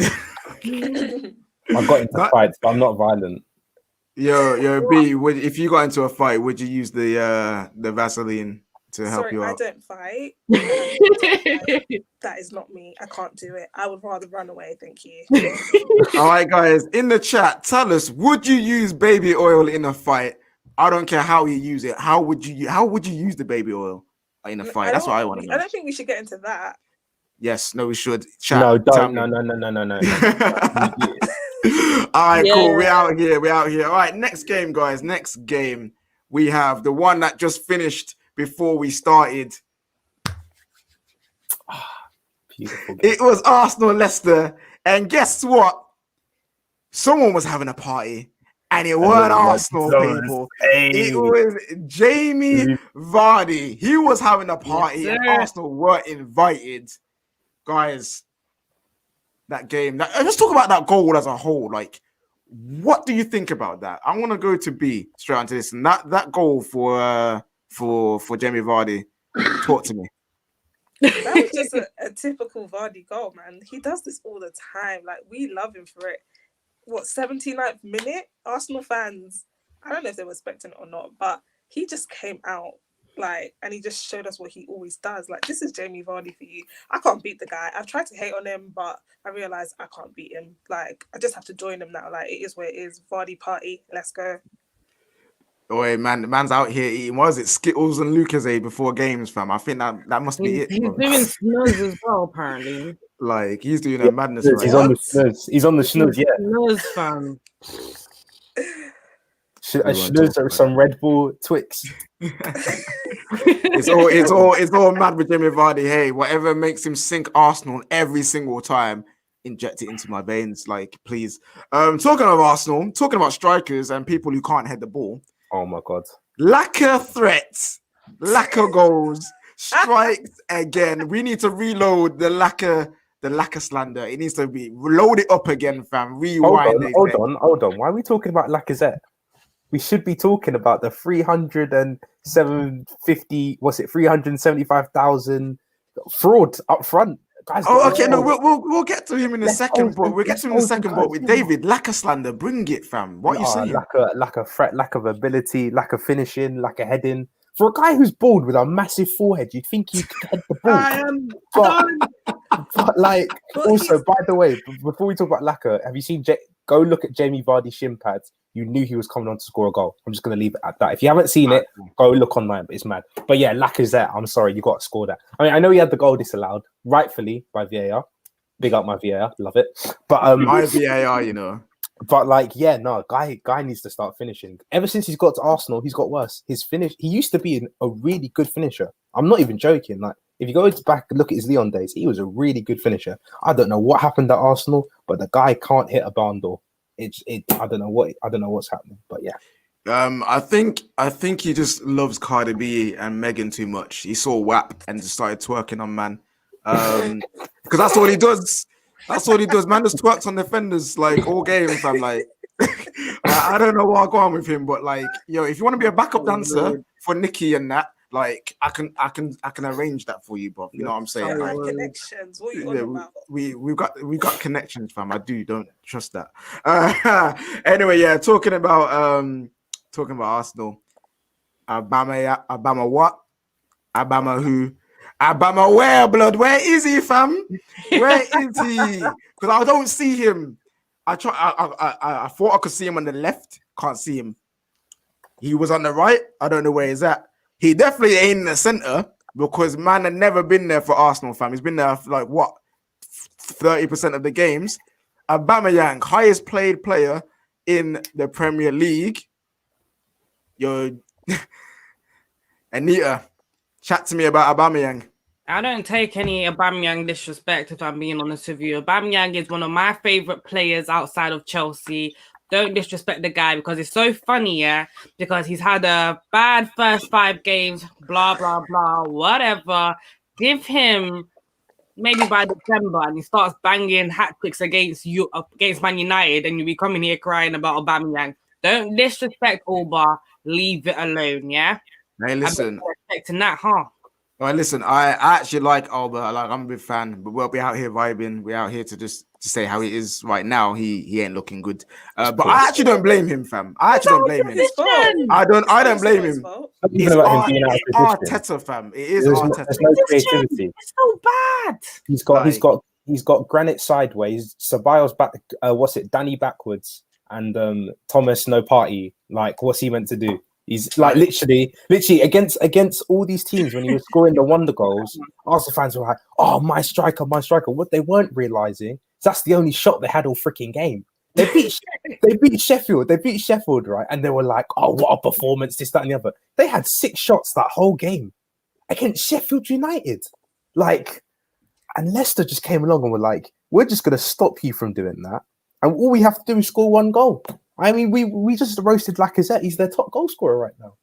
I got into fights, but I'm not violent. Yo, B, if you got into a fight, would you use the Vaseline to help you out? I don't fight. That is not me. I can't do it. I would rather run away. Thank you. All right, guys, in the chat, tell us: would you use baby oil in a fight? I don't care how you use it. How would you use the baby oil in a fight? That's what I want to know. I don't think we should get into that. Yes, no, we should. Chat, no, don't. No. All right, cool. We're out here. All right, next game, guys. Next game, we have the one that just finished before we started. Beautiful game. It was Arsenal Leicester, and guess what? Someone was having a party, and it weren't Arsenal people. It was Jamie Vardy. He was having a party, and Arsenal were invited. Guys, that game. Let's talk about that goal as a whole. Like, what do you think about that? I want to go to B straight onto this, and that goal for Jamie Vardy. Talk to me. That was just a typical Vardy goal, man. He does this all the time. Like, we love him for it. 79th minute? Arsenal fans, I don't know if they were expecting it or not, but he just came out, like, and he just showed us what he always does. Like, this is Jamie Vardy for you. I can't beat the guy. I've tried to hate on him, but I realized I can't beat him. Like, I just have to join him now. Like, it is what it is. Vardy party. Let's go. Oh, man, the man's out here eating, what is it, Skittles and Lucozade before games, fam. I think that must be it. He's doing snooze as well, apparently. Like, he's doing a madness. He's on the snooze. He's on the snooze, yeah. Snooze, fam. Snooze or some Red Bull Twix. It's all mad with Jamie Vardy. Hey, whatever makes him sink Arsenal every single time, inject it into my veins, like, please. Talking of Arsenal, talking about strikers and people who can't head the ball. Oh my god. Lack of threats, lack of goals, strikes again. We need to reload the lack of slander. It needs to be load it up again, fam. Rewind. Hold on. Why are we talking about Lacazette? We should be talking about the 375,000 fraud up front. Guys, okay. No, we'll get to him in a second, but we'll get to him in a second. But with David, lack of slander, bring it, fam. What are you saying? Lack of threat, lack of ability, lack of finishing, lack of heading. For a guy who's bald with a massive forehead, you'd think you could head the ball. I am done. But like, also, by the way, before we talk about Lacazette, have you seen? Go look at Jamie Vardy's shin pads. You knew he was coming on to score a goal. I'm just going to leave it at that. If you haven't seen it, go look online, but it's mad. But yeah, Lacazette, I'm sorry, you got to score that. I mean, I know he had the goal disallowed, rightfully, by VAR. Big up my VAR, love it. But my VAR, you know. But like, yeah, no, guy needs to start finishing. Ever since he's got to Arsenal, he's got worse. His finish, he used to be a really good finisher. I'm not even joking. Like, if you go back and look at his Lyon days, he was a really good finisher. I don't know what happened at Arsenal, but the guy can't hit a barn door. I don't know what's happening, but yeah. I think he just loves Cardi B and Megan too much. He saw WAP and just started twerking on man. Because that's all he does. That's all he does. Man just twerks on defenders like all game. I'm like, I don't know what I go on with him, but like, yo, if you want to be a backup dancer for Nikki and that, like, I can arrange that for you, bro. You know what I'm saying? My Like, connections. What are you yeah, on about? we've got connections, fam. I don't trust that. Anyway, yeah, talking about Arsenal. Obama what? Obama who? Obama where, blood? Where is he, fam? Where is he? Because I don't see him. I thought I could see him on the left. Can't see him. He was on the right. I don't know where he's at. He definitely ain't in the center because man had never been there for Arsenal, fam. He's been there for like what 30% of the games. Aubameyang, highest played player in the Premier League. Yo, Anita, chat to me about Aubameyang. I don't take any Aubameyang disrespect, if I'm being honest with you. Aubameyang is one of my favorite players outside of Chelsea. Don't disrespect the guy because it's so funny, yeah? Because he's had a bad first 5 games, blah, blah, blah, whatever. Give him maybe by December and he starts banging hat-tricks against Man United and you'll be coming here crying about Aubameyang. Don't disrespect Alba. Leave it alone, yeah? Hey, listen. I'm expecting that, huh? All right, listen, I actually like Alba. Like, I'm a big fan, but we're out here vibing. We're out here to say how he is right now. He ain't looking good. But I actually don't blame him, fam. I actually don't blame him. I don't blame him. It's Arteta, fam. It is Arteta. There's no creativity. It's so bad. He's got Granit sideways, Ceballos back. Donny backwards, and Thomas no party. Like, what's he meant to do? He's like literally against all these teams when he was scoring the wonder goals. Arsenal fans were like, "Oh, my striker, my striker." What they weren't realizing is that's the only shot they had all freaking game. They beat Sheffield. They beat Sheffield, right? And they were like, "Oh, what a performance! This, that, and the other." They had 6 shots that whole game against Sheffield United. Like, and Leicester just came along and were like, "We're just going to stop you from doing that, and all we have to do is score 1 goal." I mean, we just roasted Lacazette. He's their top goal scorer right now.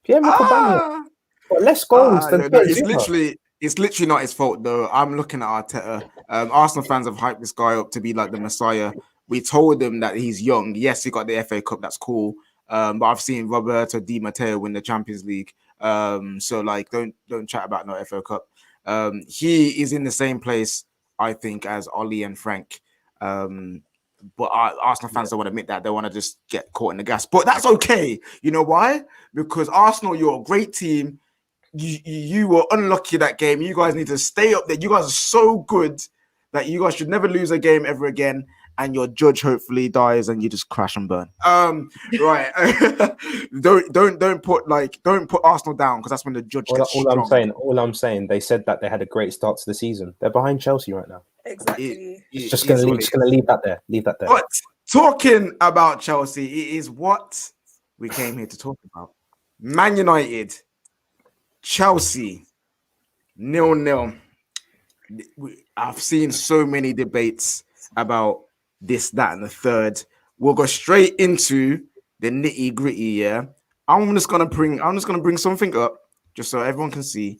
Pierre-Emerick Aubameyang got less goals than it's literally not his fault though. I'm looking at Arteta. Arsenal fans have hyped this guy up to be like the Messiah. We told them that he's young. Yes, he got the FA Cup. That's cool. But I've seen Roberto Di Matteo win the Champions League. So like, don't chat about no FA Cup. He is in the same place, I think, as Ollie and Frank. But Arsenal fans don't want to admit that. They want to just get caught in the gas. But that's okay. You know why? Because Arsenal, you're a great team. You were unlucky that game. You guys need to stay up there. You guys are so good that you guys should never lose a game ever again. And your judge hopefully dies and you just crash and burn. Right. don't put Arsenal down because that's when the judge gets strong. All I'm saying, they said that they had a great start to the season. They're behind Chelsea right now. Exactly. It's just gonna leave that there. Leave that there. But talking about Chelsea, it is what we came here to talk about. Man United, Chelsea, 0-0. I've seen so many debates about this, that, and the third. We'll go straight into the nitty gritty. Yeah, I'm just gonna bring something up just so everyone can see.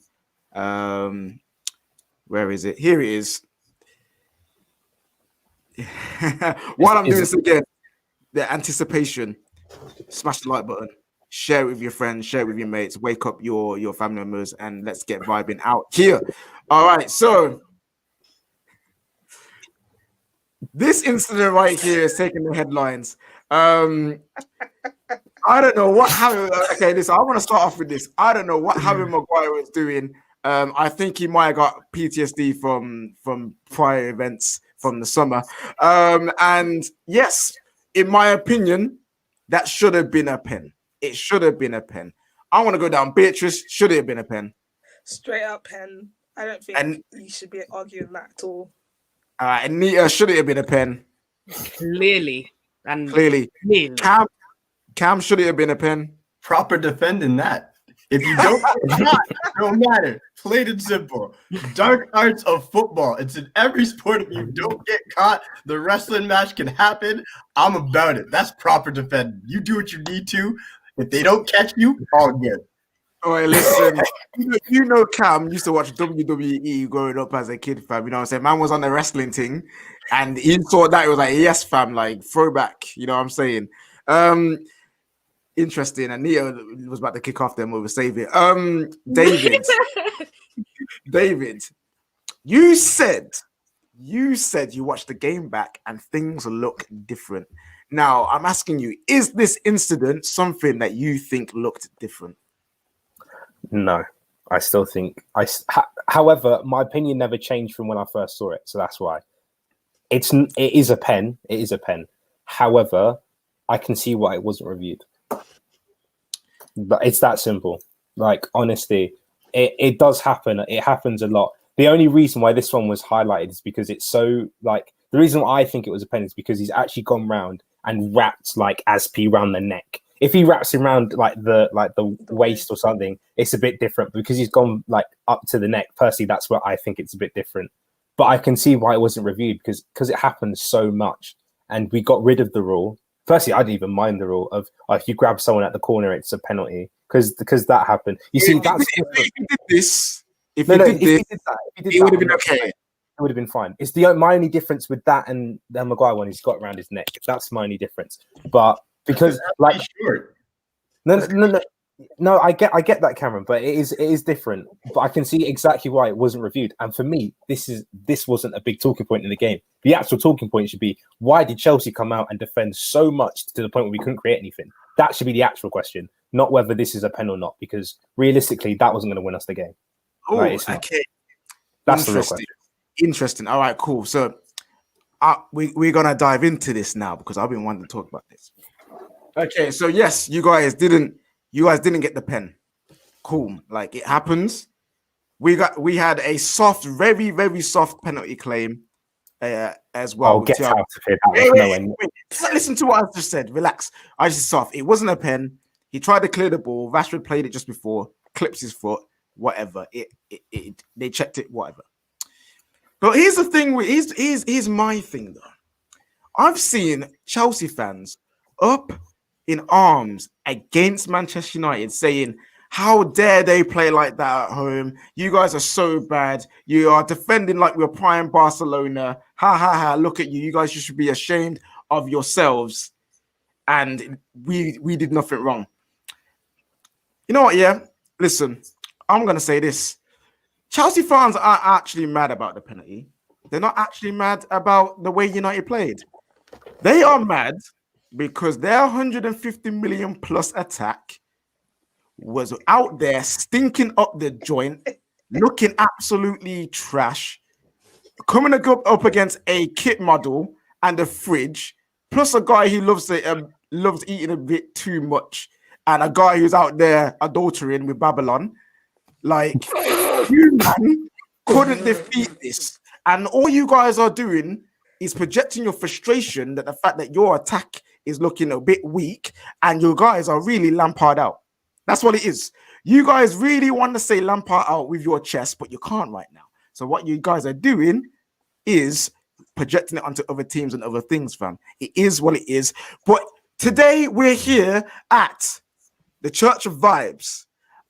Where is it? Here it is. While I'm doing this again, the anticipation. Smash the like button. Share it with your friends. Share it with your mates. Wake up your family members, and let's get vibing out here. All right, so. This incident right here is taking the headlines. I don't know what Harry. Okay, listen, I want to start off with this. I don't know what Harry Maguire was doing. I think he might have got PTSD from prior events from the summer. And yes, in my opinion, that should have been a pen. It should have been a pen. I want to go down. Beatrice, should it have been a pen? Straight up pen. I don't think you should be arguing that at all. Anita, should it have been a pen? Clearly. Cam, should it have been a pen? Proper defending that. If you don't get caught, no matter. Plain and simple. Dark arts of football. It's in every sport. If you don't get caught, the wrestling match can happen. I'm about it. That's proper defending. You do what you need to. If they don't catch you, all good. All right, listen. you know Cam used to watch WWE growing up as a kid, fam. You know what I'm saying? Man was on the wrestling thing, and he saw that. He was like, yes, fam, like, throwback. You know what I'm saying? Interesting. Anita was about to kick off them over save it. David. David, you said you watched the game back and things look different. Now, I'm asking you, is this incident something that you think looked different? No, I still think however, my opinion never changed from when I first saw it, so that's why. It is a pen. It is a pen. However, I can see why it wasn't reviewed. But it's that simple. Like, honestly, it does happen. It happens a lot. The only reason why this one was highlighted is because it's so, like, the reason why I think it was a pen is because he's actually gone round and wrapped like Aspi round the neck. If he wraps him around like the waist or something, it's a bit different. Because he's gone like up to the neck. Personally, that's where I think it's a bit different. But I can see why it wasn't reviewed because it happens so much, and we got rid of the rule. Firstly, I didn't even mind the rule of if you grab someone at the corner, it's a penalty because that happened. You see, that's if he did this. If he did that, it would have been okay. It would have been fine. It's my only difference with that and the Maguire one. He's got around his neck. That's my only difference. But because like no, I get that, Cameron. But it is different. But I can see exactly why it wasn't reviewed. And for me, this wasn't a big talking point in the game. The actual talking point should be, why did Chelsea come out and defend so much to the point where we couldn't create anything? That should be the actual question, not whether this is a pen or not. Because realistically, that wasn't going to win us the game. Oh, right, okay. That's the real question. Interesting. All right, cool. So we're gonna dive into this now because I've been wanting to talk about this. Okay, so yes, you guys didn't get the pen. Cool. Like, it happens. We had a soft, very, very soft penalty claim as well. Oh, get out of here. Wait. Listen to what I just said. Relax. I just soft. It wasn't a pen. He tried to clear the ball. Rashford played it just before, clips his foot, whatever. They checked it, whatever. But here's the thing. Here's my thing, though. I've seen Chelsea fans up in arms against Manchester United saying, how dare they play like that at home? You guys are so bad. You are defending like we're prime Barcelona. Ha, ha, ha. Look at you. You guys should be ashamed of yourselves. And we did nothing wrong. You know what, yeah? Listen, I'm going to say this. Chelsea fans are actually mad about the penalty. They're not actually mad about the way United played. They are mad because their 150 million plus attack was out there stinking up the joint, looking absolutely trash, coming up against a kit model and a fridge, plus a guy who loves eating a bit too much, and a guy who's out there adultering with Babylon. Like, you man couldn't defeat this. And all you guys are doing is projecting your frustration that the fact that your attack is looking a bit weak and you guys are really Lampard out. That's what it is. You guys really want to say Lampard out with your chest, but you can't right now. So what you guys are doing is projecting it onto other teams and other things, fam. It is what it is. But today we're here at the Church of Vibes.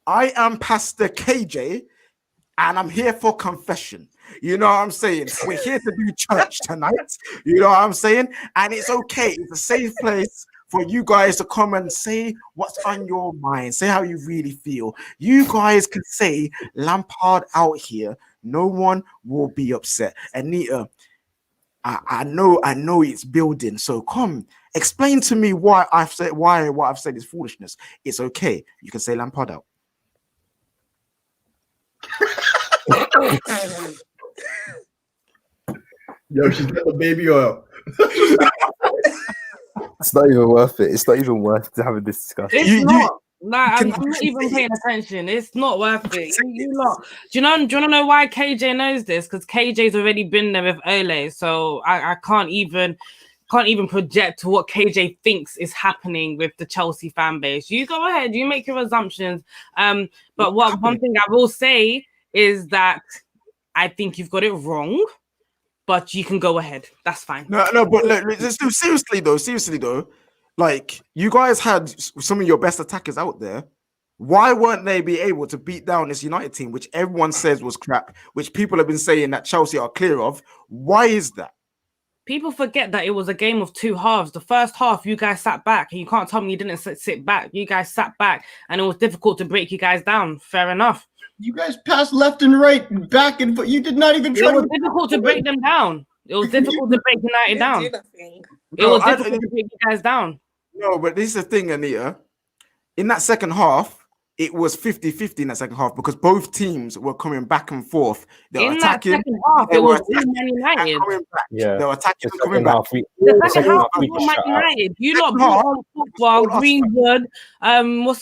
I am Pastor KJ, and I'm here for confession. You know what I'm saying? We're here to do church tonight. You know what I'm saying? And it's okay. It's a safe place for you guys to come and say what's on your mind. Say how you really feel. You guys can say Lampard out here. No one will be upset. Anita, I know it's building. So come, explain to me why what I've said is foolishness. It's okay. You can say Lampard out. Yo, she's got the baby oil. It's not even worth it. It's not even worth having this discussion. It's not. I'm not even paying attention. It's not worth it. You lot. Do you want to know why KJ knows this? Because KJ's already been there with Ole, so I can't even project to what KJ thinks is happening with the Chelsea fan base. You go ahead. You make your assumptions. But one thing I will say is that I think you've got it wrong. But you can go ahead. That's fine. No, but let's do seriously though. Like, you guys had some of your best attackers out there. Why weren't they be able to beat down this United team, which everyone says was crap, which people have been saying that Chelsea are clear of? Why is that? People forget that it was a game of two halves. The first half, you guys sat back, and you can't tell me you didn't sit back. You guys sat back, and it was difficult to break you guys down. Fair enough. You guys passed left and right, back and forth. You did not even try. It was difficult to break them down. It was difficult to break United down. It was difficult to break you guys down. No, but this is the thing, Anita. In that second half, it was 50-50 in that second half because both teams were coming back and forth. They were attacking. That second half, it was Man United. Coming back. Yeah. They were attacking and coming second back. half, The second half was Man United. You lot brought on Pogba, Greenwood.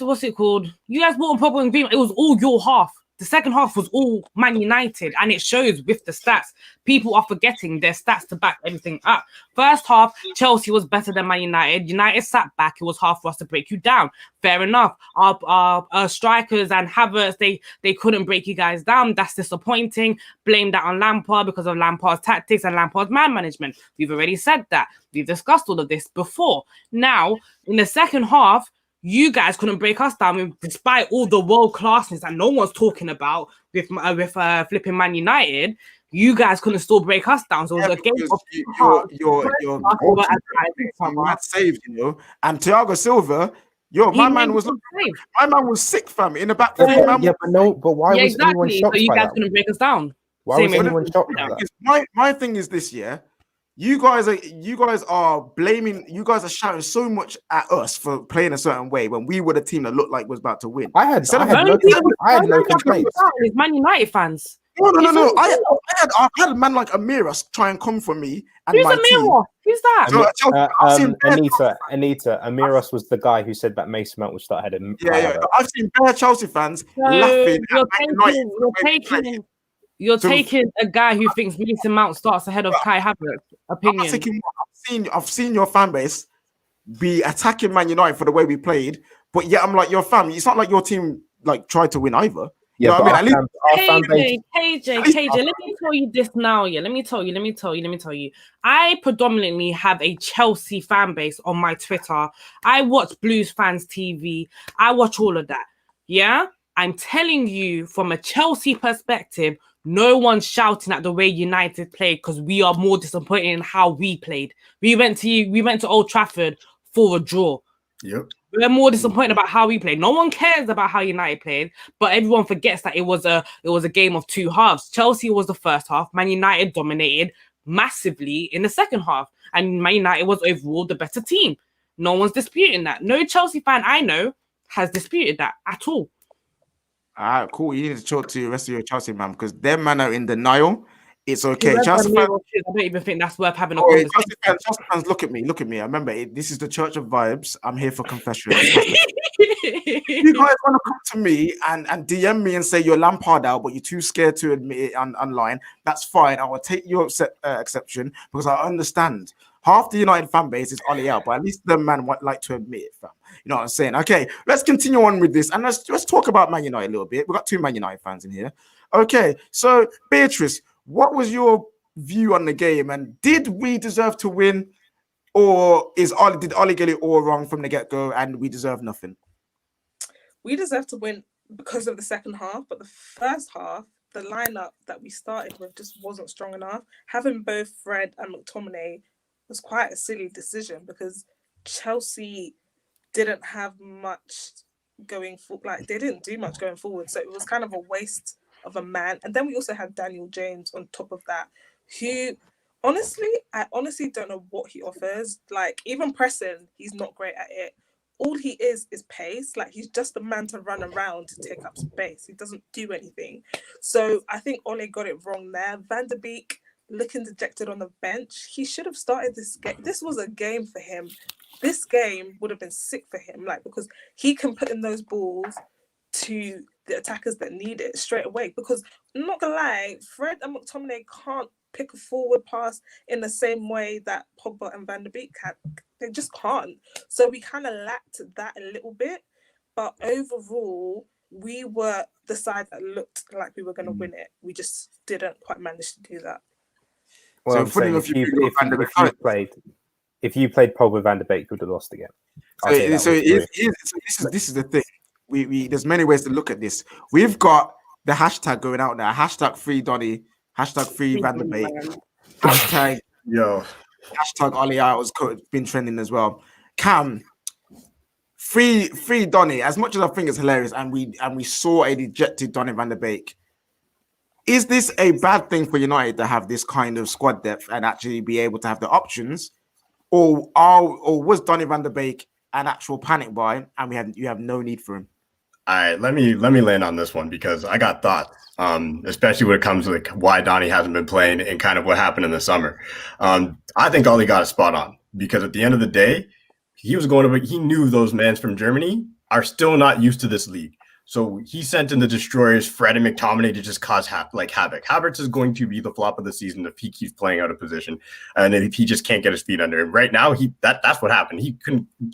What's it called? You guys brought on Pogba and Greenwood. It was all your half. The second half was all Man United, and it shows with the stats. People are forgetting their stats to back everything up. First half, Chelsea was better than Man United. United sat back. It was hard for us to break you down. Fair enough. Our strikers and Havertz, they couldn't break you guys down. That's disappointing. Blame that on Lampard because of Lampard's tactics and Lampard's man management. We've already said that. We've discussed all of this before. Now, in the second half, you guys couldn't break us down despite all the world classness that no one's talking about with flipping Man United. You guys couldn't still break us down. So it was a game of you're saved, you know. And Thiago Silva, my man was sick, fam, in the back. But why was anyone shocked? So you by guys that? couldn't break us down. Why was anyone shocked by that? My thing is this, yeah. You guys are blaming. You guys are shouting so much at us for playing a certain way when we were the team that looked like was about to win. I had no complaints. It's Man United fans. No. I had a man like Amira try and come for me and Who's my Amira? Who's that? Anita. Amiros was the guy who said that Mason Mount would start ahead of him. Yeah. I've seen bare Chelsea fans laughing. You're taking a guy who thinks Mason Mount starts ahead of Kai Havertz. Opinion. I've seen your fan base be attacking Man United for the way we played, but yeah, I'm like your fam. It's not like your team like tried to win either. You know what I mean? KJ, let me tell you this now. Yeah, let me tell you. I predominantly have a Chelsea fan base on my Twitter. I watch Blues Fans TV. I watch all of that. Yeah, I'm telling you from a Chelsea perspective. No one's shouting at the way United played because we are more disappointed in how we played. We went to Old Trafford for a draw. Yep. We're more disappointed about how we played. No one cares about how United played, but everyone forgets that it was a game of two halves. Chelsea was the first half. Man United dominated massively in the second half, and Man United was overall the better team. No one's disputing that. No Chelsea fan I know has disputed that at all. All right, cool. You need to talk to the rest of your Chelsea man because their man are in denial. It's okay. Chelsea fans, I don't even think that's worth having a conversation. Chelsea fans, look at me. I remember this is the Church of Vibes. I'm here for confession. You guys want to come to me and DM me and say you're Lampard out, but you're too scared to admit it online. That's fine. I will take your exception because I understand. Half the United fan base is Ollie out, but at least the man would like to admit it, fam. You know what I'm saying? Okay, let's continue on with this and let's talk about Man United a little bit. We've got two Man United fans in here. Okay, so Beatrice, what was your view on the game and did we deserve to win or did Ollie get it all wrong from the get-go and we deserve nothing? We deserve to win because of the second half, but the first half, the lineup that we started with just wasn't strong enough. Having both Fred and McTominay was quite a silly decision because Chelsea didn't have much going forward. Like they didn't do much going forward, so it was kind of a waste of a man. And then we also had Daniel James on top of that, who I honestly don't know what he offers. Like even pressing, he's not great at it. All he is pace. Like he's just a man to run around to take up space. He doesn't do anything. So I think Ole got it wrong there. Van der Beek looking dejected on the bench. He should have started this game. This was a game for him. This game would have been sick for him, like because he can put in those balls to the attackers that need it straight away. Because I'm not gonna lie, Fred and McTominay can't pick a forward pass in the same way that Pogba and Van der Beek can. They just can't. So we kind of lacked that a little bit. But overall, we were the side that looked like we were going to win it. We just didn't quite manage to do that. Well, so if you played Pogba Van der Beek, you would have lost again. This is the thing. We there's many ways to look at this. We've got the hashtag going out now. Hashtag free Donny. Hashtag free Van der Beek. Hashtag Hashtag Ollie out has been trending as well. Cam, free Donny. As much as I think it's hilarious, and we saw a dejected Donny van der Beek. Is this a bad thing for United to have this kind of squad depth and actually be able to have the options, or was Donny van der Beek an actual panic buy, and you have no need for him? All right, let me land on this one because I got thoughts, especially when it comes to like why Donny hasn't been playing and kind of what happened in the summer. I think Ollie got a spot on because at the end of the day, he knew those men from Germany are still not used to this league. So he sent in the destroyers, Fred and McTominay, to just cause havoc. Havertz is going to be the flop of the season if he keeps playing out of position, and if he just can't get his feet under him. Right now, that's what happened.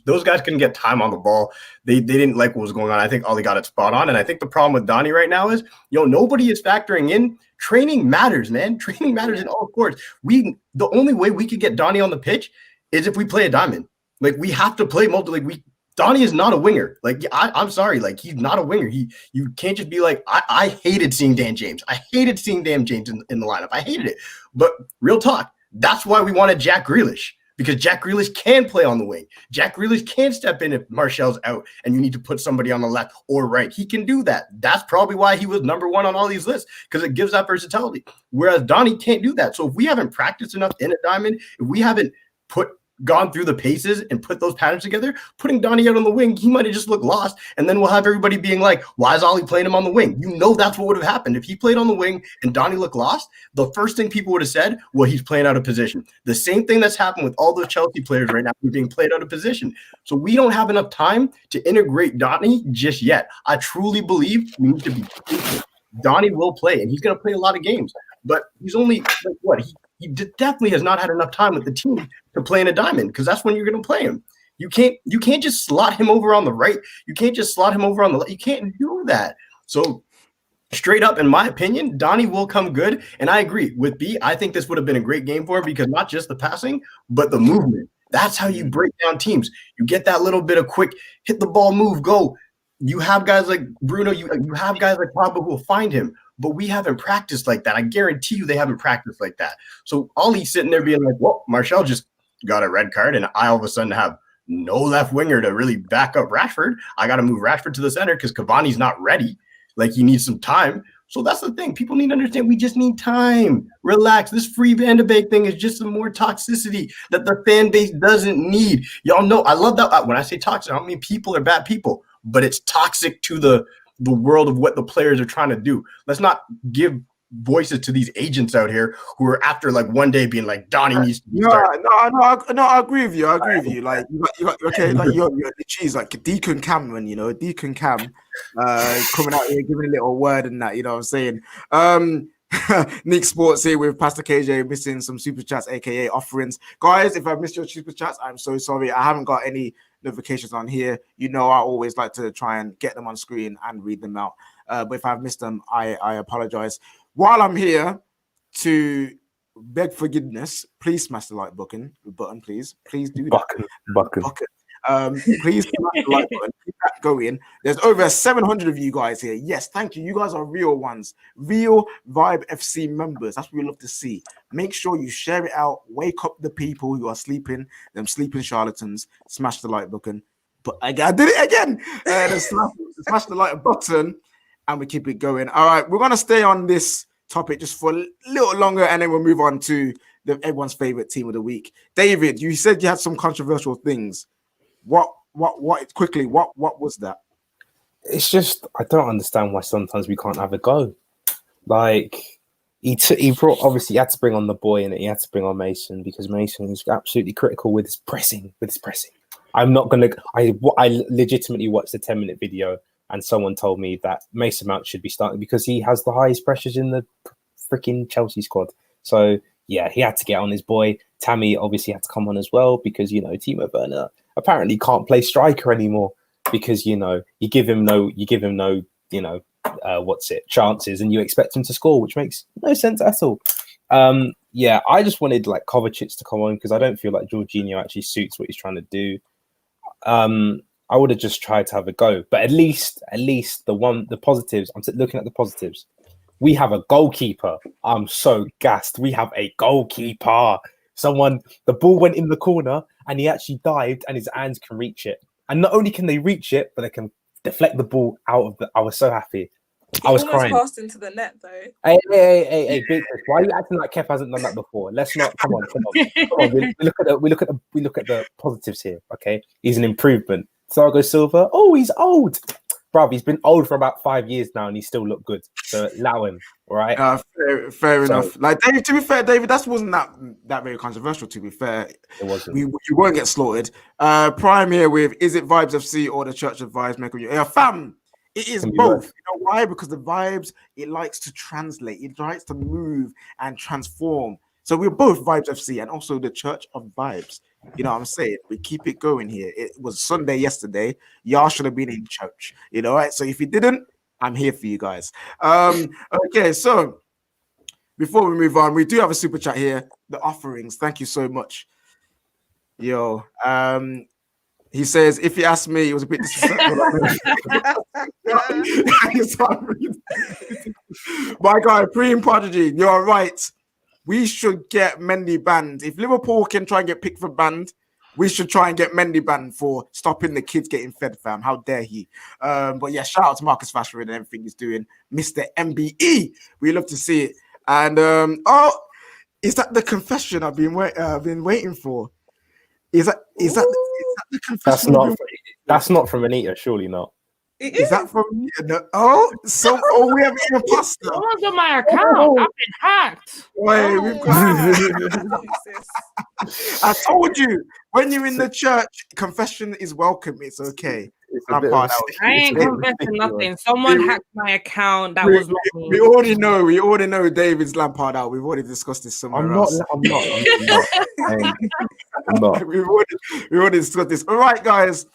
Those guys couldn't get time on the ball. They didn't like what was going on. I think Ollie got it spot on, and I think the problem with Donny right now is, nobody is factoring in training matters, man. Training matters in all sports. The only way we could get Donny on the pitch is if we play a diamond. Like we have to play Donny is not a winger. I'm sorry. He's not a winger. You can't just be like, I hated seeing Dan James. I hated seeing Dan James in the lineup. I hated it. But real talk, that's why we wanted Jack Grealish, because Jack Grealish can play on the wing. Jack Grealish can step in if Martial's out and you need to put somebody on the left or right. He can do that. That's probably why he was number one on all these lists, because it gives that versatility. Whereas Donny can't do that. So if we haven't practiced enough in a diamond, if we haven't gone through the paces and put those patterns together, putting Donny out on the wing, he might have just looked lost. And then we'll have everybody being like, why is Ollie playing him on the wing? That's what would have happened. If he played on the wing and Donny looked lost, the first thing people would have said, well, he's playing out of position. The same thing that's happened with all the Chelsea players right now being played out of position. So we don't have enough time to integrate Donny just yet. I truly believe we need to be patient. Donny will play, and he's going to play a lot of games. But he's only, he definitely has not had enough time with the team to play in a diamond, because that's when you're going to play him. You can't just slot him over on the right. You can't just slot him over on the left. You can't do that. So straight up, in my opinion, Donny will come good. And I agree with B. I think this would have been a great game for him, because not just the passing, but the movement. That's how you break down teams. You get that little bit of quick hit the ball, move, go. You have guys like Bruno. You have guys like Pogba who will find him. But we haven't practiced like that. I guarantee you they haven't practiced like that. So Ollie's sitting there being like, well, Martial just got a red card, and I all of a sudden have no left winger to really back up Rashford. I got to move Rashford to the center because Cavani's not ready. He needs some time. So that's the thing. People need to understand we just need time. Relax. This free Van de Beek thing is just some more toxicity that the fan base doesn't need. Y'all know I love that. When I say toxic, I don't mean people are bad people, but it's toxic to the world of what the players are trying to do. Let's not give voices to these agents out here who are after one day being like, Donny needs to start. No, I agree with you. I agree with you. You got you're the cheese, Deacon Cameron, Deacon Cam coming out here giving a little word and that, you know what I'm saying? Nick Sports here with Pastor KJ missing some super chats, aka offerings. Guys, if I've missed your super chats, I'm so sorry. I haven't got any notifications on here. I always like to try and get them on screen and read them out. But if I've missed them, I apologize. While I'm here to beg forgiveness, please smash the like button, please. Please do that. Bucket. Please smash the like button. Keep that going. There's over 700 of you guys here. Yes, thank you. You guys are real ones. Real Vibe FC members. That's what we love to see. Make sure you share it out. Wake up the people who are sleeping. Them sleeping charlatans. Smash the like button. But I did it again. Smash the like button. And we keep it going. All right, we're going to stay on this topic just for a little longer, and then we'll move on to everyone's favorite team of the week. David, you said you had some controversial things. What was that? It's just, I don't understand why sometimes we can't have a go. He brought, obviously he had to bring on the boy, and he had to bring on Mason, because Mason is absolutely critical with his pressing. I'm not going to, I legitimately watched a 10-minute video, and someone told me that Mason Mount should be starting because he has the highest pressures in the freaking Chelsea squad. So, yeah, he had to get on his boy. Tammy obviously had to come on as well because, Timo Werner apparently can't play striker anymore because, you give him no, chances, and you expect him to score, which makes no sense at all. I just wanted Kovacic to come on because I don't feel like Jorginho actually suits what he's trying to do. I would have just tried to have a go, but at least the positives. I'm looking at the positives. We have a goalkeeper. I'm so gassed. We have a goalkeeper. The ball went in the corner and he actually dived and his hands can reach it. And not only can they reach it, but they can deflect the ball out of the. I was so happy. I was almost crying. passed into the net though. Hey, Beek, why are you acting like Kev hasn't done that before? Let's not. Come on. We look at the positives here. Okay, he's an improvement. Thiago Silva. Oh, he's old, bruv. He's been old for about 5 years now, and he still look good. So allow him. All right. Fair enough. Like David, to be fair, David, that wasn't that very controversial. To be fair, it wasn't. You won't get slaughtered. Prime here with is it Vibes FC or the Church of Vibes? Fam. It is both. You know why? Because the Vibes, it likes to translate. It likes to move and transform. So we're both Vibes FC and also the Church of Vibes. You know what I'm saying? We keep it going here. It was Sunday yesterday. Y'all should have been in church. You know, right? So if you didn't, I'm here for you guys. Okay, so before we move on, we do have a super chat here. The offerings. Thank you so much. Yo, he says, if you ask me, it was a bit disrespectful. My guy, Preem Prodigy, you're right. We should get Mendy banned. If Liverpool can try and get Pickford banned, we should try and get Mendy banned for stopping the kids getting fed, fam. How dare he? But yeah, shout out to Marcus Rashford and everything he's doing. Mr. MBE. We love to see it. And is that the confession I've been waiting for? Is that the confession? That's not from Anita, surely not. Is that from me? No. We have eaten pasta. Someone's on my account. I've been hacked. Wait, we've got. I told you, when you're in the church, confession is welcome. It's okay. I ain't confessing nothing. Someone hacked my account. That was not me. We already know David's Lampard out. We've already discussed this somewhere else. I'm not. We've already discussed this. All right, guys.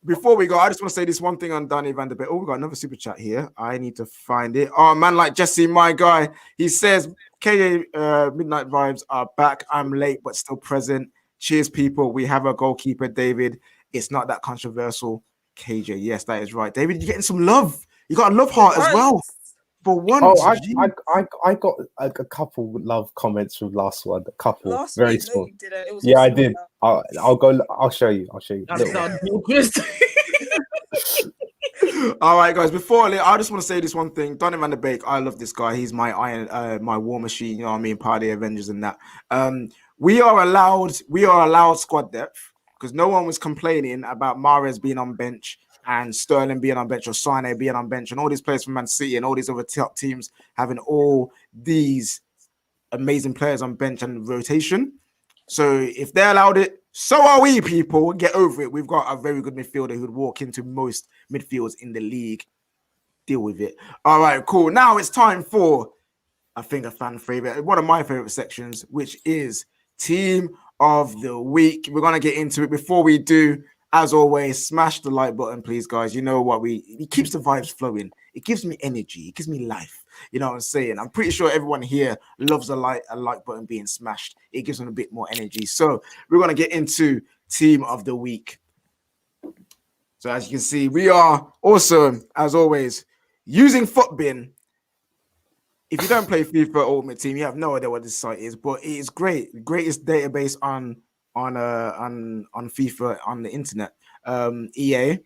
Before we go, I just want to say this one thing on Donny van der Beek. Oh, we got another super chat here. I need to find it. Oh, man, like Jesse, my guy. He says, KA Midnight Vibes are back. I'm late, but still present. Cheers, people. We have a goalkeeper, David. It's not that controversial. KJ, yes, that is right. David, you're getting some love. You got a love heart as well. For once. Oh, I got a couple love comments from last one. A couple. Last very week, small. No, you didn't. It was yeah, I did. I'll show you. All right, guys. Before I just want to say this one thing. Donny van der Beek, I love this guy. He's my my war machine. You know what I mean? Part of the Avengers and that. We are allowed squad depth because no one was complaining about Mahrez being on bench and Sterling being on bench or Sane being on bench and all these players from Man City and all these other top teams having all these amazing players on bench and rotation. So if they allowed it, so are we, people. Get over it. We've got a very good midfielder who'd walk into most midfields in the league. Deal with it. All right, cool. Now it's time for, I think, a fan favorite, one of my favorite sections, which is Team of the Week. We're going to get into it. Before we do, as always, smash the like button, please, guys. You know what? It keeps the vibes flowing. It gives me energy. It gives me life. You know what I'm saying? I'm pretty sure everyone here loves a like button being smashed. It gives them a bit more energy. So we're going to get into Team of the Week. So as you can see, we are also, as always, using Footbin. If you don't play FIFA Ultimate Team, you have no idea what this site is, but it is great. The greatest database on FIFA on the internet. EA,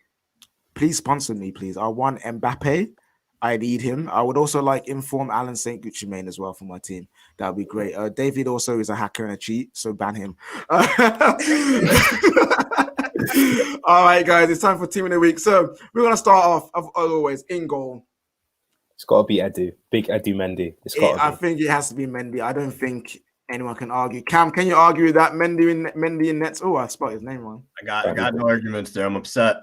please sponsor me, please. I want Mbappe. I need him. I would also like inform Alan St. Gucci as well for my team. That would be great. David also is a hacker and a cheat, so ban him. All right, guys, it's time for Team of the Week. So we're going to start off, as always, in goal. It's got to be Edu. Big Edu Mendy. I think it has to be Mendy. I don't think anyone can argue. Cam, can you argue that Mendy in nets? Oh, I spelled his name wrong. I got no arguments there. I'm upset.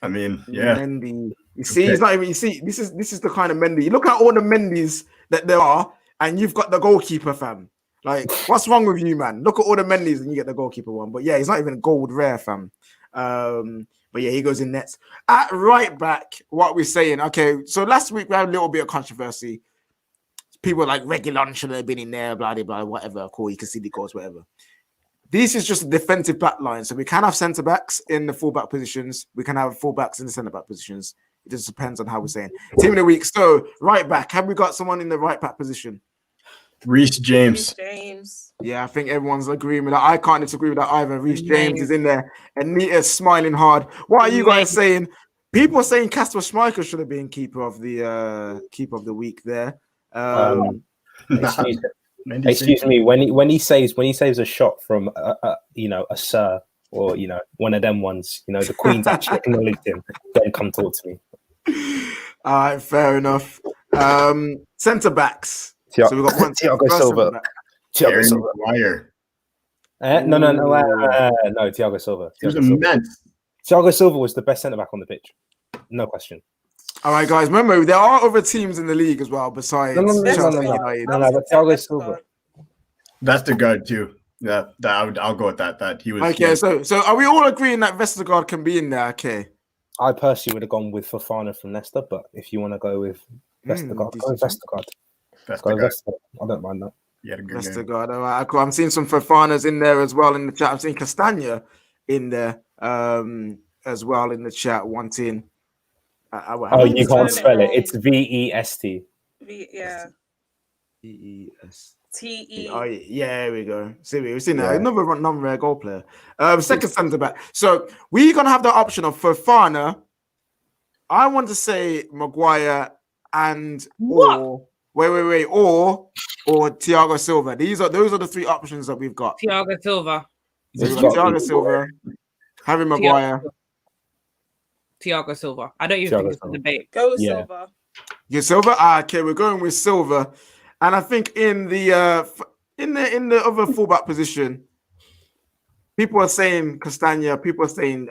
I mean, yeah. Mendy. You see, he's not even. You see, this is the kind of Mendy. You look at all the Mendys that there are, and you've got the goalkeeper, fam. Like, what's wrong with you, man? Look at all the Mendys, and you get the goalkeeper one. But yeah, he's not even gold rare, fam. But yeah, he goes in nets. At right back, what we're saying. Okay, so last week we had a little bit of controversy. People like Reguilon should have been in there, blah, blah, blah, whatever. Cool, you can see the goals, whatever. This is just a defensive back line. So we can have centre backs in the fullback positions. We can have fullbacks in the centre back positions. It just depends on how we're saying. Team of the Week. So right back. Have we got someone in the right back position? Reece James. Yeah, I think everyone's agreeing with that. I can't disagree with that either. Reece James is in there. Anita's smiling hard. What are you guys saying? People are saying Kasper Schmeichel should have been keeper of the week there. Excuse me. When he saves a shot from a sir or one of them ones, the Queen's actually acknowledged him. Don't come talk to me. All right, fair enough. Centre backs. So we've got one. Thiago Silva. Thiago Silva. Maguire. No, Thiago Silva. He was immense. Thiago Silva was the best centre back on the pitch. No question. All right, guys. Remember, there are other teams in the league as well besides. No, but Thiago Silva. That's the guard too. Yeah, I'll go with that. That he was. Okay, so are we all agreeing that Vestergaard can be in there? Okay. I personally would have gone with Fofana from Leicester, but if you want to go with Vestergaard, go with Vestergaard. I don't mind that. Yeah, Vestergaard. All right, cool. I'm seeing some Fofanas in there as well in the chat. I'm seeing Castagna in there as well in the chat wanting. You can't spell it. It's VEST. Yeah. VEST. TE. Oh yeah, there we go. See, we've seen that. Another non-rare goal player. Second centre back. So we're gonna have the option of Fofana. I want to say Maguire and or Thiago Silva. Those are the three options that we've got. Thiago Silva. So we've got Thiago Silva, Harry Maguire. Thiago Silva. I don't even think it's a debate. Go with Silva. Yeah, Silva. Okay, we're going with Silva. And I think in the other fullback position, people are saying Castagna. People are saying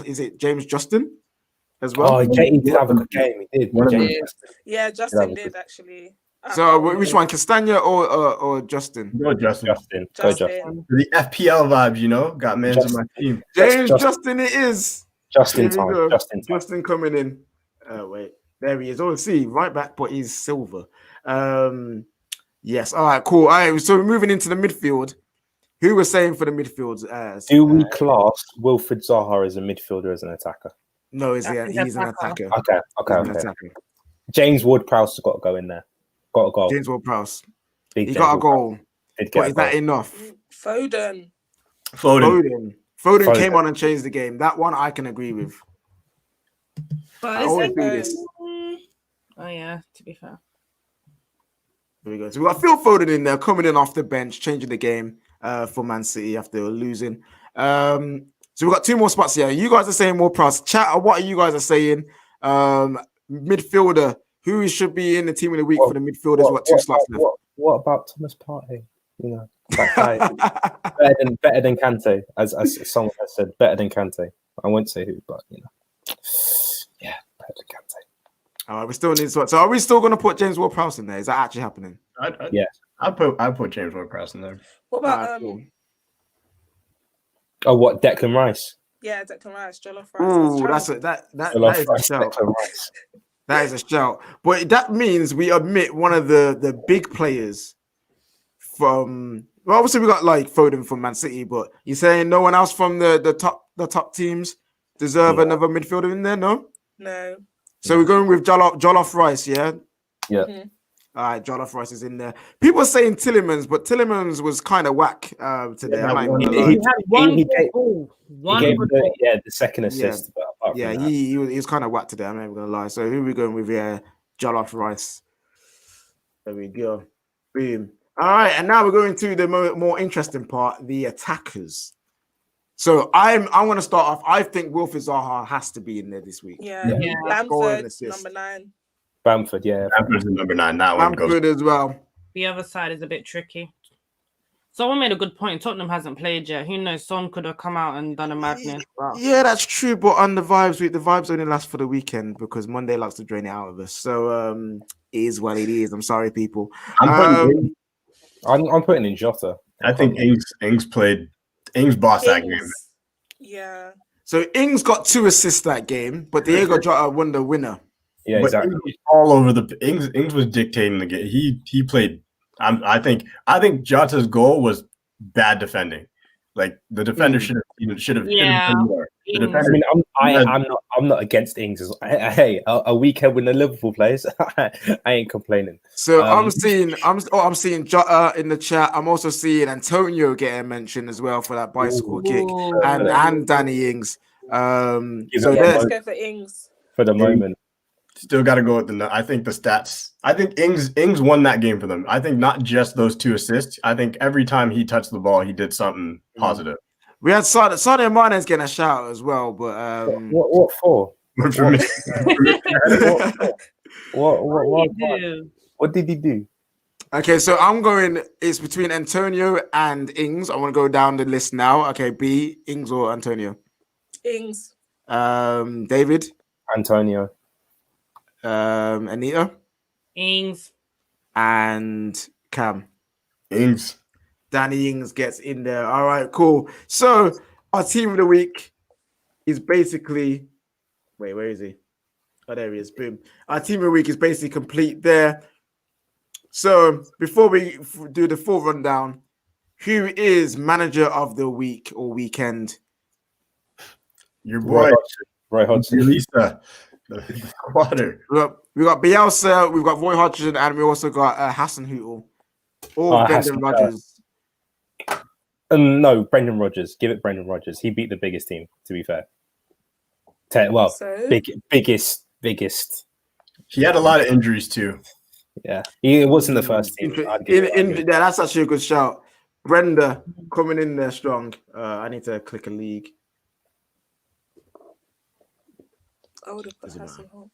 is it James Justin as well? Oh, he did have a good game. He did. Yeah, Justin did actually. So which one, Castagna or Justin? Go Justin. Go Justin. The FPL vibes, got man on my team. James Justin, it is. Justin coming in. Wait. There he is. Oh, see, right back, but he's silver. Yes. All right, cool. All right, so we're moving into the midfield. Who was saying for the midfield? Do we class Wilfried Zaha as a midfielder as an attacker? No, he's an attacker. Okay. James Ward-Prowse has got to go in there. Got a goal. James Ward-Prowse. He got a goal. But is that enough? Foden came on and changed the game. That one I can agree with. But I always do this. Oh yeah, to be fair. There we go. So we got Phil Foden in there, coming in off the bench, changing the game for Man City after losing. So we've got two more spots here. You guys are saying more plus. Chat, what are you guys are saying? Midfielder, who should be in the team of the week for the midfielders? What two slots left? What about Thomas Partey? Better than Kante, as someone has said, better than Kante. I won't say who, but yeah, better than Kante. All right, we still need to. So are we still going to put James Ward-Prowse in there? Is that actually happening? Yeah, I'll put James Ward-Prowse in there. What about cool. Oh, what, Declan Rice? Yeah, Declan Rice, Jollof Rice. Oh, that is a shout. That is a shout. But that means we omit one of the big players from. Well, obviously we got like Foden from Man City, but you're saying no one else from the top teams deserve another midfielder in there? No. So we're going with Jollof Rice, yeah? Yeah. Mm-hmm. All right, Jollof Rice is in there. People are saying Tillemans, but Tillemans was kind of whack today. He had one goal. The second assist. Yeah, he was kind of whack today. I'm not even going to lie. So who are we going with? Yeah, Jollof Rice. There we go. Boom. All right, and now we're going to the more interesting part, the attackers. So I'm going to start off. I think Wilfried Zaha has to be in there this week. Yeah. Bamford, number 9. Bamford, yeah. Bamford's number 9. That one goes. Bamford as well. The other side is a bit tricky. Someone made a good point. Tottenham hasn't played yet. Who knows? Son could have come out and done a madness. Yeah, that's true. But on the vibes only last for the weekend because Monday likes to drain it out of us. So it is what it is. I'm sorry, people. I'm putting in Jota. I think Ings bossed that game. Yeah. So Ings got 2 assists that game, but Diego Jota won the winner. Yeah, but exactly. Ings was all over the Ings was dictating the game. He played. I think Jota's goal was bad defending. Like the defender should have hit him more. The defender, I'm not against Ings. Hey, a weekend when the Liverpool plays, I ain't complaining. So I'm seeing in the chat. I'm also seeing Antonio getting mentioned as well for that bicycle kick, and Danny Ings. Let's go for Ings for the moment. Still got to go with I think the stats. I think Ings won that game for them. I think not just those 2 assists. I think every time he touched the ball, he did something positive. We had Sadio Mane's getting a shout as well, but what for? What did he do? Okay, so I'm going. It's between Antonio and Ings. I want to go down the list now. Okay, B, Ings or Antonio? Ings. David. Antonio. Anita. Ings. And Cam. Ings. Danny Ings gets in there. All right, cool. So our team of the week is basically. Wait, where is he? Oh, there he is. Boom. Our team of the week is basically complete there. So before we do the full rundown, who is manager of the week or weekend? Your boy, Roy Hodgson. Bielsa. Water. We got Bielsa, we've got Roy Hodgson, and we also got Hassan Hootel. Or Brendan Rodgers. No, Brendan Rodgers. Give it Brendan Rodgers. He beat the biggest team, to be fair. Biggest. He had a lot of injuries too. Yeah, he wasn't the first team. That's actually a good shout. Brenda coming in there strong. I need to click a league. I would have put Hasselhoff.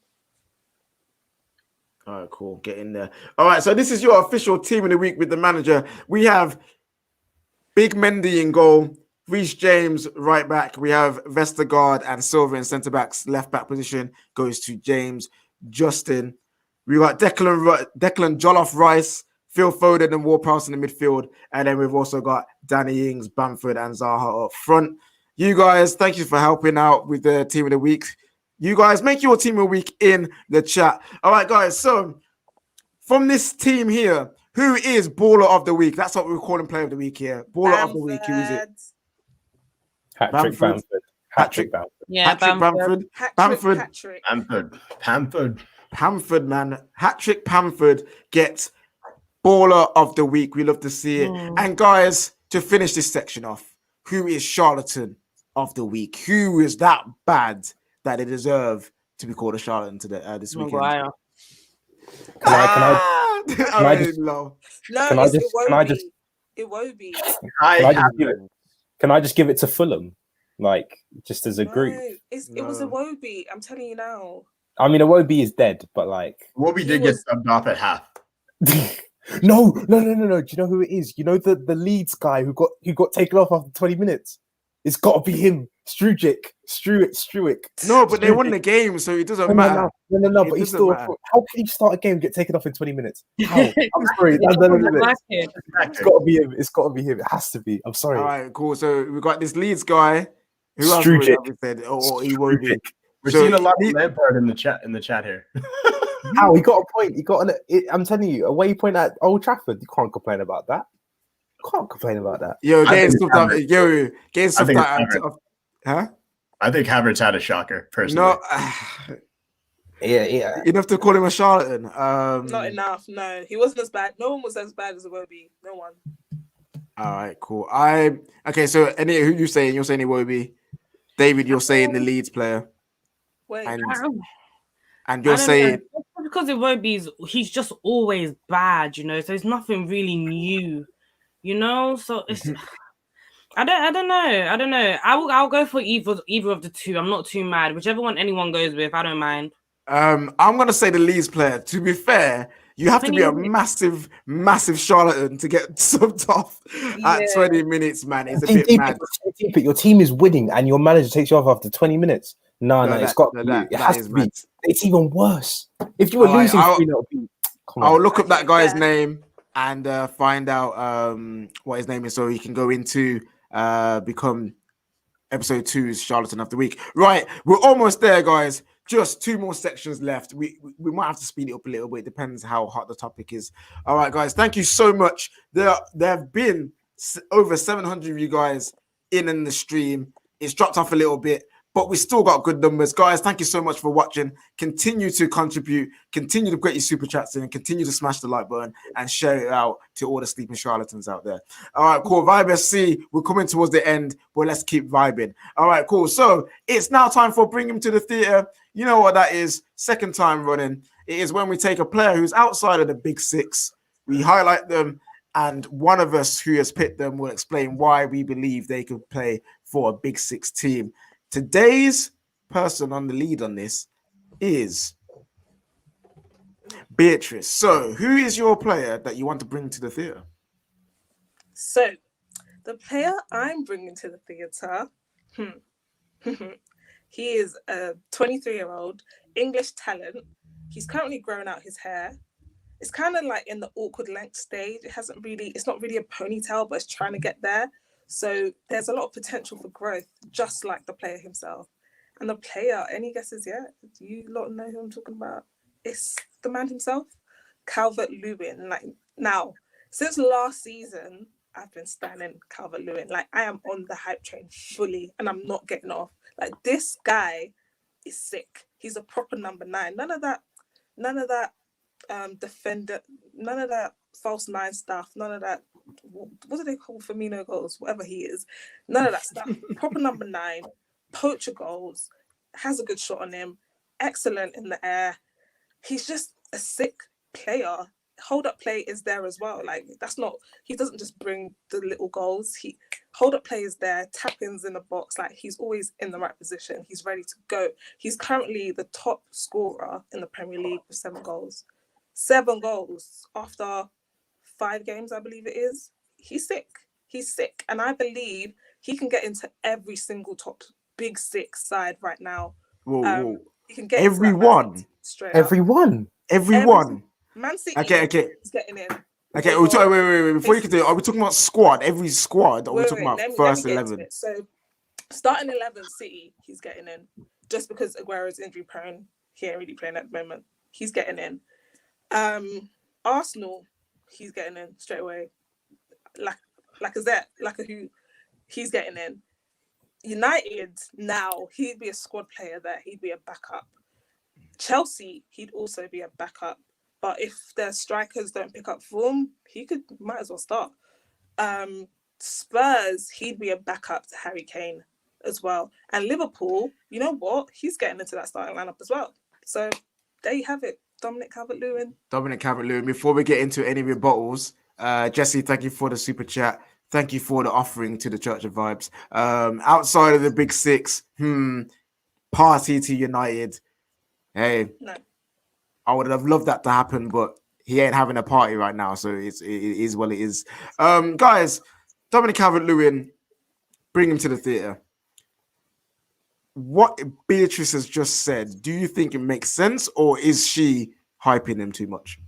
All right, cool. Get in there. All right, so this is your official team of the week with the manager. We have Big Mendy in goal, Reece James right back. We have Vestergaard and Silva in centre backs. Left back position goes to James. Justin. We got Declan Jolloff Rice, Phil Foden and Ward-Prowse in the midfield. And then we've also got Danny Ings, Bamford and Zaha up front. You guys, thank you for helping out with the team of the week. You guys, make your team of the week in the chat. All right, guys. So from this team here, who is baller of the week? That's what we're calling player of the week here. Baller of the week. Who is it? Patrick Bamford. Patrick Bamford. Yeah, Bamford. Bamford, man. Hattrick Bamford gets baller of the week. We love to see it. And guys, to finish this section off, who is charlatan of the week? Who is that bad that they deserve to be called a charlatan today this weekend? It won't be. Can I just give it to Fulham? Like, just as a group? It was a Iwobi. I'm telling you now. I mean, Iwobi is dead, but like... Iwobi did get subbed off at half. No. Do you know who it is? You know the Leeds guy who got taken off after 20 minutes? It's got to be him. Struick. No, but they won the game, so it doesn't matter. No, but he's still... How can you start a game and get taken off in 20 minutes? How? I'm sorry. It's got to be him. It's got to be him. It has to be. I'm sorry. All right, cool. So we've got this Leeds guy. Who else said? Or he won't be. We're seeing a lot of Lampard in the chat here. How? He got a point. I'm telling you, a way point at Old Trafford. You can't complain about that. Yo, getting stuff out. Huh? I think Havertz had a shocker, personally. No, yeah. Enough to call him a charlatan. Not enough. No, he wasn't as bad. No one was as bad as Iwobi. No one. All right, cool. Okay. So, who you saying? You're saying Iwobi. David, you're saying the Leeds player. Wait. And you're saying because Iwobi's he's just always bad, you know. So it's nothing really new, you know. So it's. I don't know. I'll go for either of the two. I'm not too mad. Whichever one anyone goes with, I don't mind. I'm gonna say the Leeds player. To be fair, you have to be a massive charlatan to get subbed off at 20 minutes, man. It's a bit mad. But your team is winning and your manager takes you off after 20 minutes. No, it's got to be. It has to be. It's even worse. If you were losing, I'll look up that guy's name and find out what his name is, so he can go into become episode 2's charlatan of the week. Right, we're almost there, guys. Just 2 more sections left. We might have to speed it up a little bit. It depends how hot the topic is. All right, guys. Thank you so much. There have been over 700 of you guys in the stream. It's dropped off a little bit, but we still got good numbers. Guys, thank you so much for watching. Continue to contribute, continue to get your super chats in, and continue to smash the like button and share it out to all the sleeping charlatans out there. All right, cool. Vibe SC, we're coming towards the end, but let's keep vibing. All right, cool. So it's now time for Bring Him to the Theatre. You know what that is? Second time running. It is when we take a player who's outside of the big six, we highlight them, and one of us who has picked them will explain why we believe they could play for a big six team. Today's person on the lead on this is Beatrice. So, who is your player that you want to bring to the theatre? So, the player I'm bringing to the theatre, he is a 23-year-old English talent. He's currently growing out his hair. It's kind of like in the awkward length stage. It's not really a ponytail, but it's trying to get there. So there's a lot of potential for growth, just like the player himself. And the player, any guesses yet? Do you lot know who I'm talking about? It's the man himself, Calvert-Lewin. Like, now, since last season, I've been standing Calvert-Lewin. Like, I am on the hype train fully, and I'm not getting off. Like, this guy is sick. He's a proper number 9. None of that defender, none of that false 9 stuff, none of that, what do they call Firmino goals, whatever he is, none of that stuff. Proper number 9, poacher goals, has a good shot on him, excellent in the air. He's just a sick player. Hold up play is there as well. Like, he doesn't just bring the little goals. Hold up play is there, tap-ins in the box. Like, he's always in the right position. He's ready to go. He's currently the top scorer in the Premier League with 7 goals. 7 goals after 5 games, I believe it is. He's sick. And I believe he can get into every single top big 6 side right now. Whoa. He can get everyone. Everyone. Man City. Okay. He's getting in. Okay, wait. Before you continue, are we talking about squad? Every squad? Or are we talking about first 11? So, starting 11 City, he's getting in. Just because Aguero's injury prone, he ain't really playing at the moment. He's getting in. Arsenal, he's getting in straight away. He's getting in. United, now, he'd be a squad player there. He'd be a backup. Chelsea, he'd also be a backup. But if their strikers don't pick up form, might as well start. Spurs, he'd be a backup to Harry Kane as well. And Liverpool, you know what? He's getting into that starting lineup as well. So there you have it. Dominic Calvert-Lewin. Before we get into any rebuttals, Jesse, thank you for the super chat. Thank you for the offering to the Church of Vibes. Outside of the big 6, party to United. Hey. No. I would have loved that to happen, but he ain't having a party right now, so it is what it is. Guys, Dominic Calvert-Lewin, bring him to the theatre. What Beatrice has just said, do you think it makes sense, or is she hyping him too much?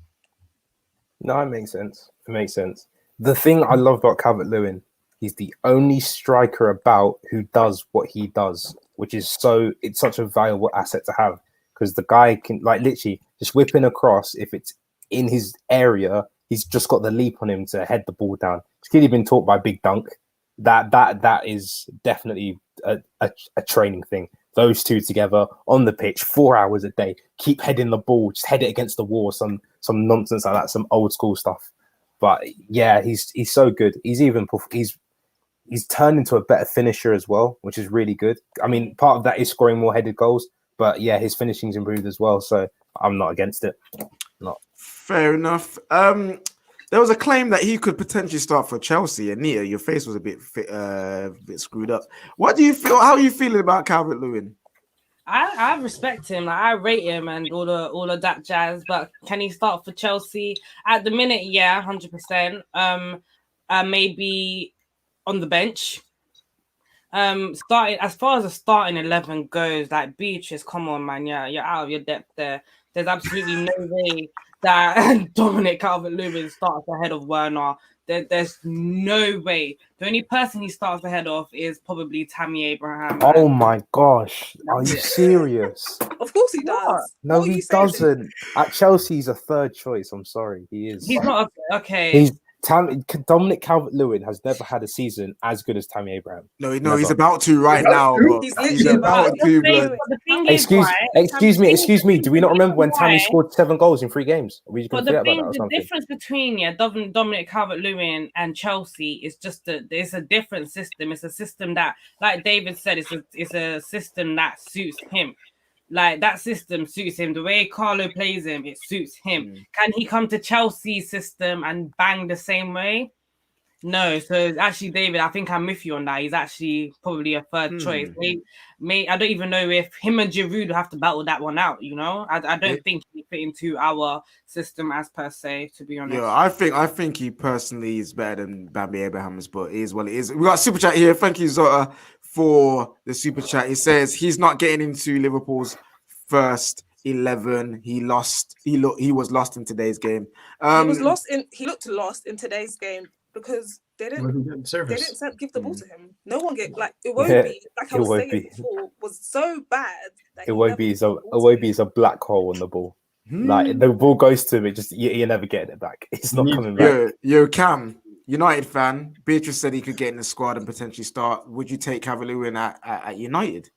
No, it makes sense. The thing I love about Calvert-Lewin, he's the only striker about who does what he does, which is it's such a valuable asset to have. Because the guy can, like, literally just whipping across. If it's in his area, he's just got the leap on him to head the ball down. It's clearly been taught by Big Dunk. That is definitely a training thing. Those two together on the pitch, 4 hours a day, keep heading the ball, just head it against the wall, some nonsense like that, some old school stuff. But yeah, he's so good. He's turned into a better finisher as well, which is really good. I mean, part of that is scoring more headed goals. But yeah, his finishing's improved as well, so I'm not against it. Not fair enough. There was a claim that he could potentially start for Chelsea. And Nia, your face was a bit screwed up. What do you feel? How are you feeling about Calvert-Lewin? I respect him. Like, I rate him and all of that jazz. But can he start for Chelsea at the minute? Yeah, 100%. Maybe on the bench. Starting as far as the starting 11 goes, like, Beatrice, come on, man, you're out of your depth there. There's absolutely no way that Dominic Calvert-Lewin starts ahead of Werner. There's no way. The only person he starts ahead of is probably Tammy Abraham. Oh my gosh, are you serious? Of course he does. No, he doesn't. At Chelsea, he's a third choice. I'm sorry, he is. He's not okay. Dominic Calvert-Lewin has never had a season as good as Tammy Abraham. No, Never. he's about to right now. Bro. He's literally about to. The Blood. thing is, Excuse me. Do we not remember when Tammy scored 7 goals in 3 games? Are we just going to forget about that or the something? difference between Dominic Calvert-Lewin and Chelsea is just that it's a different system. It's a system that, like David said, it's a system that suits him. Like that system suits him. The way Carlo plays him, it suits him. Can he come to Chelsea's system and bang the same way? No. So actually, David, I think I'm with you on that. He's actually probably a third choice. I don't even know if him and Giroud will have to battle that one out. You know, I don't think he fit into our system as per se. To be honest, yeah, I think he personally is better than Bambi Abrahams, but it is what it is. We got a super chat here. Thank you, Zota, for the super chat. He says he's not getting into Liverpool's first 11. He was lost in today's game. He looked lost in today's game because they didn't give the ball to him. No one get like Iwobi, like I was saying before, was so bad. Iwobi is a black hole on the ball. Like the ball goes to him, it just you're never getting it back. It's not coming back. Yo, Cam, United fan. Beatrice said he could get in the squad and potentially start. Would you take Calvert-Lewin at United?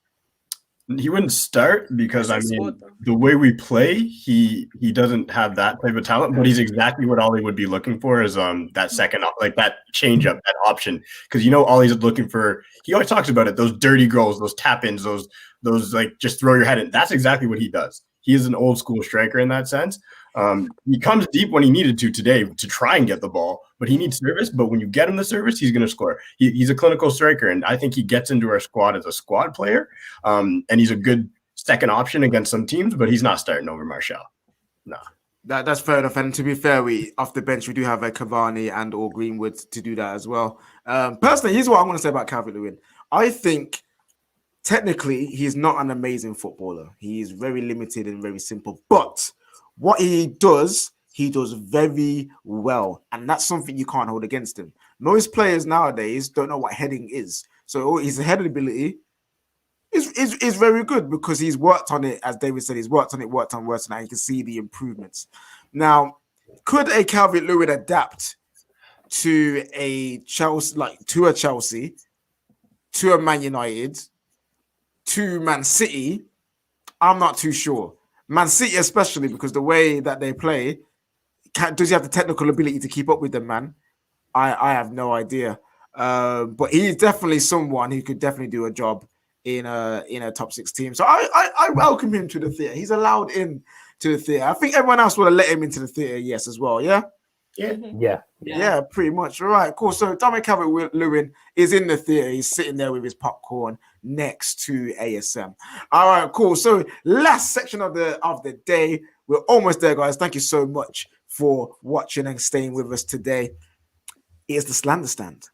He wouldn't start because the way we play, he doesn't have that type of talent, but he's exactly what Ollie would be looking for is that second, like that change up, that option. Because Ollie's looking for, he always talks about it, those dirty goals, those tap ins, those like just throw your head in. That's exactly what he does. He is an old school striker in that sense. He comes deep when he needed to today to try and get the ball, but he needs service. But when you get him the service, he's going to score. He's a clinical striker, and I think he gets into our squad as a squad player. And he's a good second option against some teams, but he's not starting over Martial. No. That's fair enough. And to be fair, off the bench, we do have a Cavani and or Greenwood to do that as well. Personally, here's what I'm going to say about Calvert-Lewin. I think technically he's not an amazing footballer. He is very limited and very simple, but what he does very well, and that's something you can't hold against him. Most players nowadays don't know what heading is, so his heading ability is very good because he's worked on it. As David said, he's worked on it. And you can see the improvements. Now, could a Calvert-Lewin adapt to a Chelsea, to a Man United, to Man City? I'm not too sure. Man City, especially because the way that they play, does he have the technical ability to keep up with them, man? I have no idea. But he's definitely someone who could definitely do a job in a top 6 team. So I welcome him to the theatre. He's allowed in to the theatre. I think everyone else would have let him into the theatre, yes, as well. Yeah? Yeah, pretty much. All right, cool. So Dominic Calvert-Lewin is in the theatre. He's sitting there with his popcorn next to ASM. All right, cool. So last section of the day. We're almost there, guys. Thank you so much for watching and staying with us today. It's the Slander Stand,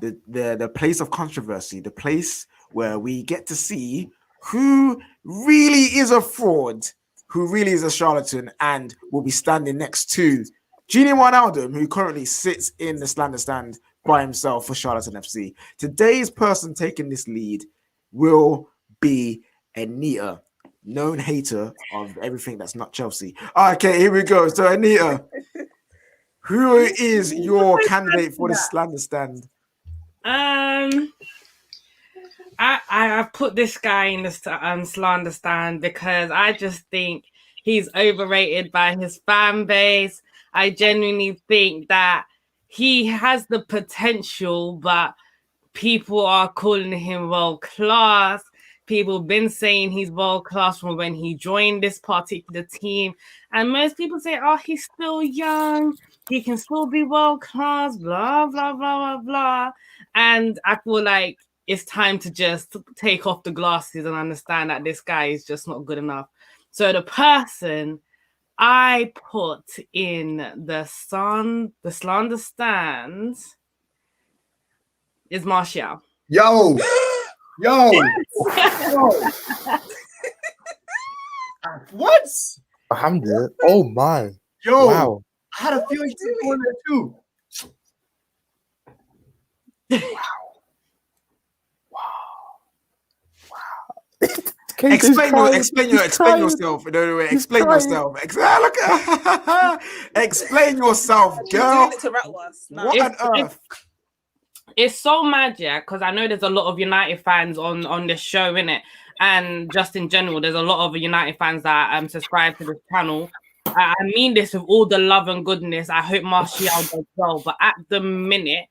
the place of controversy, the place where we get to see who really is a fraud, who really is a charlatan, and will be standing next to Genie Wijnaldum, who currently sits in the Slander Stand by himself for Charlatan FC. Today's person taking this lead will be Anita, known hater of everything that's not Chelsea. Okay, here we go. So Anita, who is your candidate for the Slander Stand? I put this guy in the Slander Stand because I just think he's overrated by his fan base. I genuinely think that he has the potential, but people are calling him world class. People have been saying he's world class from when he joined this particular team. And most people say, oh, he's still young. He can still be world class, blah, blah, blah, blah, blah. And I feel like it's time to just take off the glasses and understand that this guy is just not good enough. So the person I put in the Slander Stand is Martial. Yo. What? Alhamdulillah. Oh my. Yo. Wow. I had a feeling he was going there too. Explain yourself. No, explain yourself. Look at explain yourself, girl. Doing it to rattle us. No. What on earth? It's so mad, yeah, because I know there's a lot of United fans on this show, innit? And just in general, there's a lot of United fans that subscribe to this channel. I mean this with all the love and goodness. I hope Martial does well, but at the minute,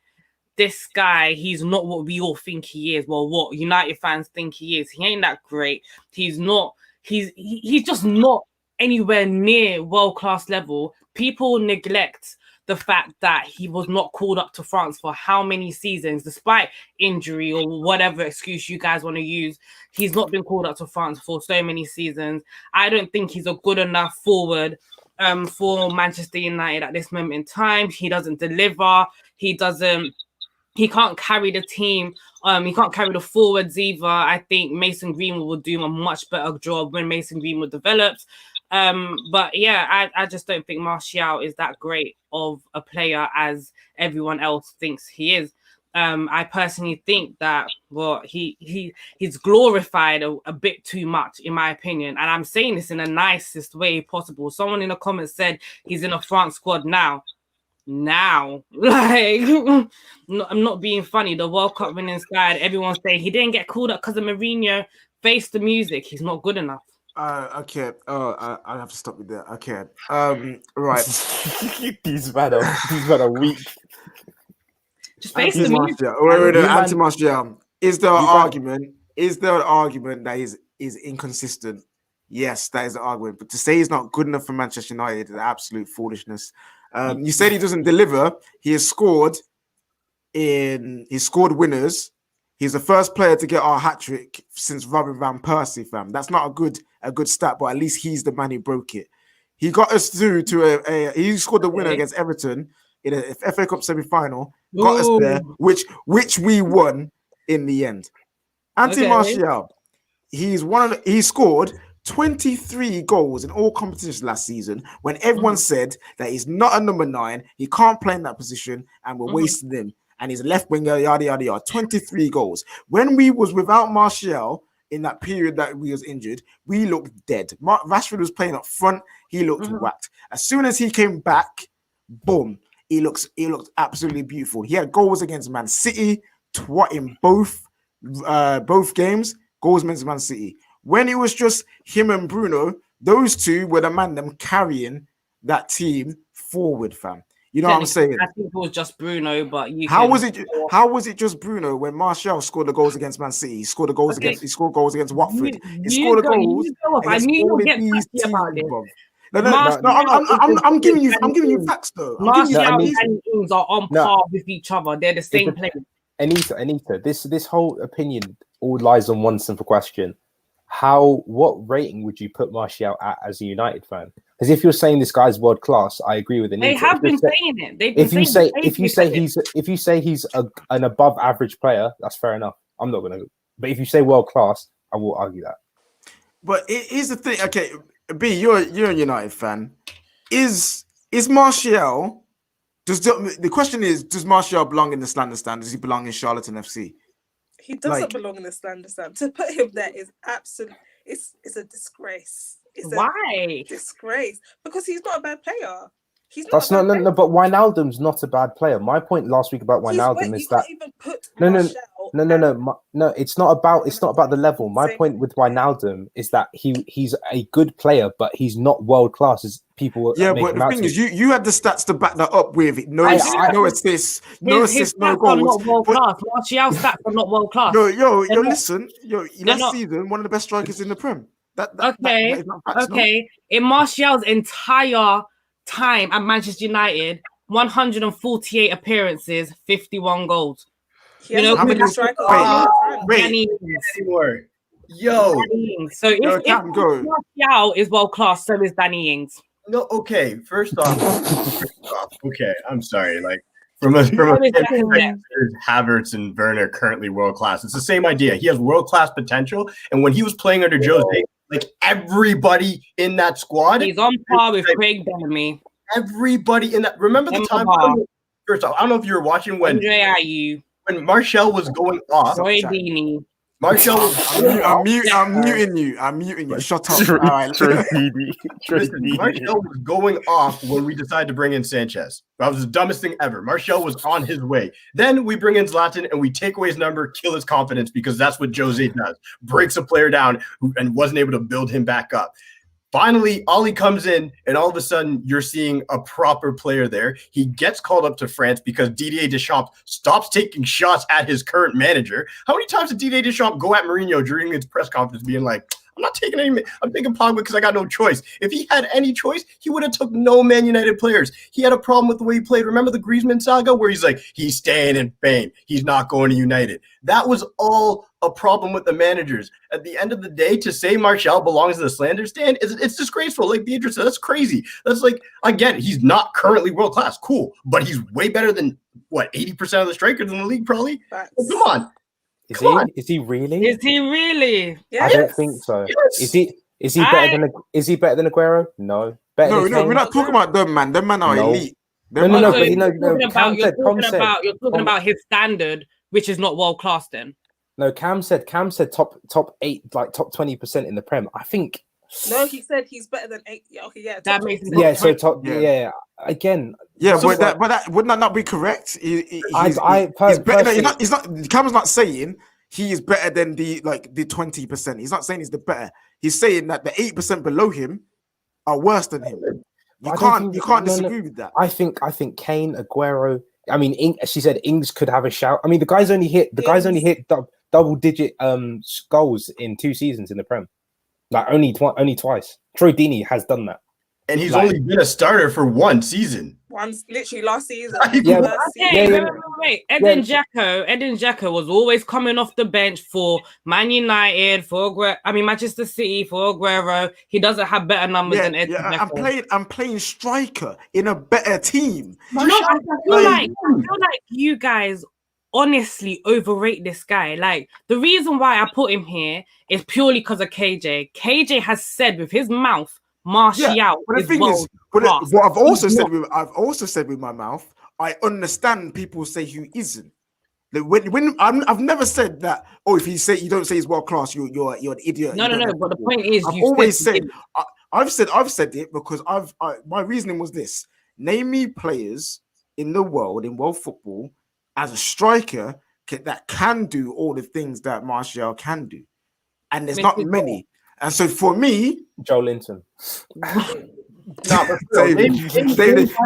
this guy, he's not what we all think he is. Well, what United fans think he is. He ain't that great. He's not. He's just not anywhere near world-class level. People neglect the fact that he was not called up to France for how many seasons, despite injury or whatever excuse you guys want to use. He's not been called up to France for so many seasons. I don't think he's a good enough forward for Manchester United at this moment in time. He doesn't deliver. He can't carry the team. He can't carry the forwards either. I think Mason Greenwood will do a much better job when Mason Greenwood develops. But yeah, I just don't think Martial is that great of a player as everyone else thinks he is. I personally think that he's glorified a bit too much, in my opinion. And I'm saying this in the nicest way possible. Someone in the comments said he's in a France squad now. Like, I'm not being funny. The World Cup winning side, everyone's saying he didn't get called up because of Mourinho. Face the music. He's not good enough. Okay. I have to stop with that. Okay. Right. These men are weak. Just face the music. Anti-Martial. Is there an argument? Is there an argument that is inconsistent? Yes, that is the argument. But to say he's not good enough for Manchester United is absolute foolishness. You said he doesn't deliver. He has scored winners. He's the first player to get our hat trick since Robin van Persie, fam. That's not a good stat, but at least he's the man who broke it. He got us through to he scored the winner against Everton in a FA Cup semi-final. Got us there, which we won in the end. Martial, he scored 23 goals in all competitions last season when everyone said that he's not a number 9, he can't play in that position, and we're wasting him. And he's a left winger, yada, yada, yada. 23 goals. When we was without Martial in that period that we was injured, we looked dead. Rashford was playing up front. He looked whacked. As soon as he came back, boom, he looked absolutely beautiful. He had goals against Man City, in both games, goals against Man City. When it was just him and Bruno, those two were the man them carrying that team forward, fam. You know what I'm saying? I think it was just Bruno, but how was it just Bruno when Martial scored the goals against Man City? He scored goals against Watford. He scored the goals. I knew you would get fussy about this. No, I'm giving you facts though. Martial and Ings are on par with each other. They're the same player. Anita, this whole opinion all lies on one simple question. What rating would you put Martial at as a United fan? Because if you're saying this guy's world class, I agree with Anita. They have been saying it. If you say he's an above average player, that's fair enough. I'm not gonna. But if you say world class, I will argue that. But here's the thing. Okay, B, you're a United fan. Is Martial? The question is, does Martial belong in the slander stand? Does he belong in Charlatan FC? He doesn't belong in the slander stand. To put him there is absolute. It's a disgrace. Why? Disgrace because he's not a bad player. He's not. That's not no. But Wijnaldum's not a bad player. My point last week about Wijnaldum is that no. It's not about the level. My point with Wijnaldum is that he's a good player, but he's not world class as people. Yeah, but the thing is, you had the stats to back that up with it. No assists, no goals. Martial's stats are not world class. Listen, last season one of the best strikers in the Prem. Okay. In Martial's entire time at Manchester United, 148 appearances, 51 goals. How many strikers? Wait. Yo. So if Martial is world class, so is Danny Ings. No, okay. First off, okay. I'm sorry. Like from Havertz and Werner currently world class. It's the same idea. He has world class potential, and when he was playing under Jose, like everybody in that squad, he's on par with Craig Bellamy. Everybody in that. Remember the time? First off, I don't know if you were watching when Martial was going off. Martial I'm muting you. I'm muting you. Shut up. All right. Listen, Martial was going off when we decided to bring in Sanchez. That was the dumbest thing ever. Martial was on his way. Then we bring in Zlatan and we take away his number, kill his confidence, because that's what Jose does. Breaks a player down and wasn't able to build him back up. Finally, Ollie comes in, and all of a sudden, you're seeing a proper player there. He gets called up to France because Didier Deschamps stops taking shots at his current manager. How many times did Didier Deschamps go at Mourinho during his press conference being like, I'm not taking any. I'm taking Pogba because I got no choice. If he had any choice, he would have took no Man United players. He had a problem with the way he played. Remember the Griezmann saga where he's like, he's staying in Spain. He's not going to United. That was all a problem with the managers. At the end of the day, to say Martial belongs to the slander stand, it's disgraceful. Like Beatrice said, that's crazy. That's like, I get it. He's not currently world class. Cool. But he's way better than, 80% of the strikers in the league probably? Well, come on. Is he really? Is he really? Yes. I don't think so. Yes. Is he better than Aguero? No. No, we're not talking about them, man. Them man are elite. No. You're talking about his standard, which is not world class. Then. No, Cam said top 8, like top 20% in the Prem. I think. No, he said he's better than 8. Yeah, okay, yeah. That makes sense. Yeah, so top. Yeah. Again. Yeah, but that wouldn't that not be correct? He's better. He's not. Cam's not saying he is better than the 20%. He's not saying he's the better. He's saying that the 8% below him are worse than him. You can't disagree with that. I think Kane, Aguero. I mean, she said Ings could have a shout. I mean, the guy's only hit double-digit goals in 2 seasons in the Prem. Like only twice. Troy Deeney has done that. And he's only been a starter for 1 season. Literally last season. Wait. Edin Dzeko was always coming off the bench for Man United, Manchester City, for Aguero. He doesn't have better numbers than Edin Dzeko. I'm playing striker in a better team. I feel like you guys honestly overrate this guy. Like, the reason why I put him here is purely because of KJ. KJ has said with his mouth, Martial. But the thing is, what I've also said with my mouth, I understand people say who isn't. Like when I've never said that. Oh, if you don't say he's world class, you're an idiot. No. But the point is, I've said it because my reasoning was this: name me players in the world in world football as a striker that can do all the things that Martial can do, and there's not many. And so for me, Joe Linton. Name 5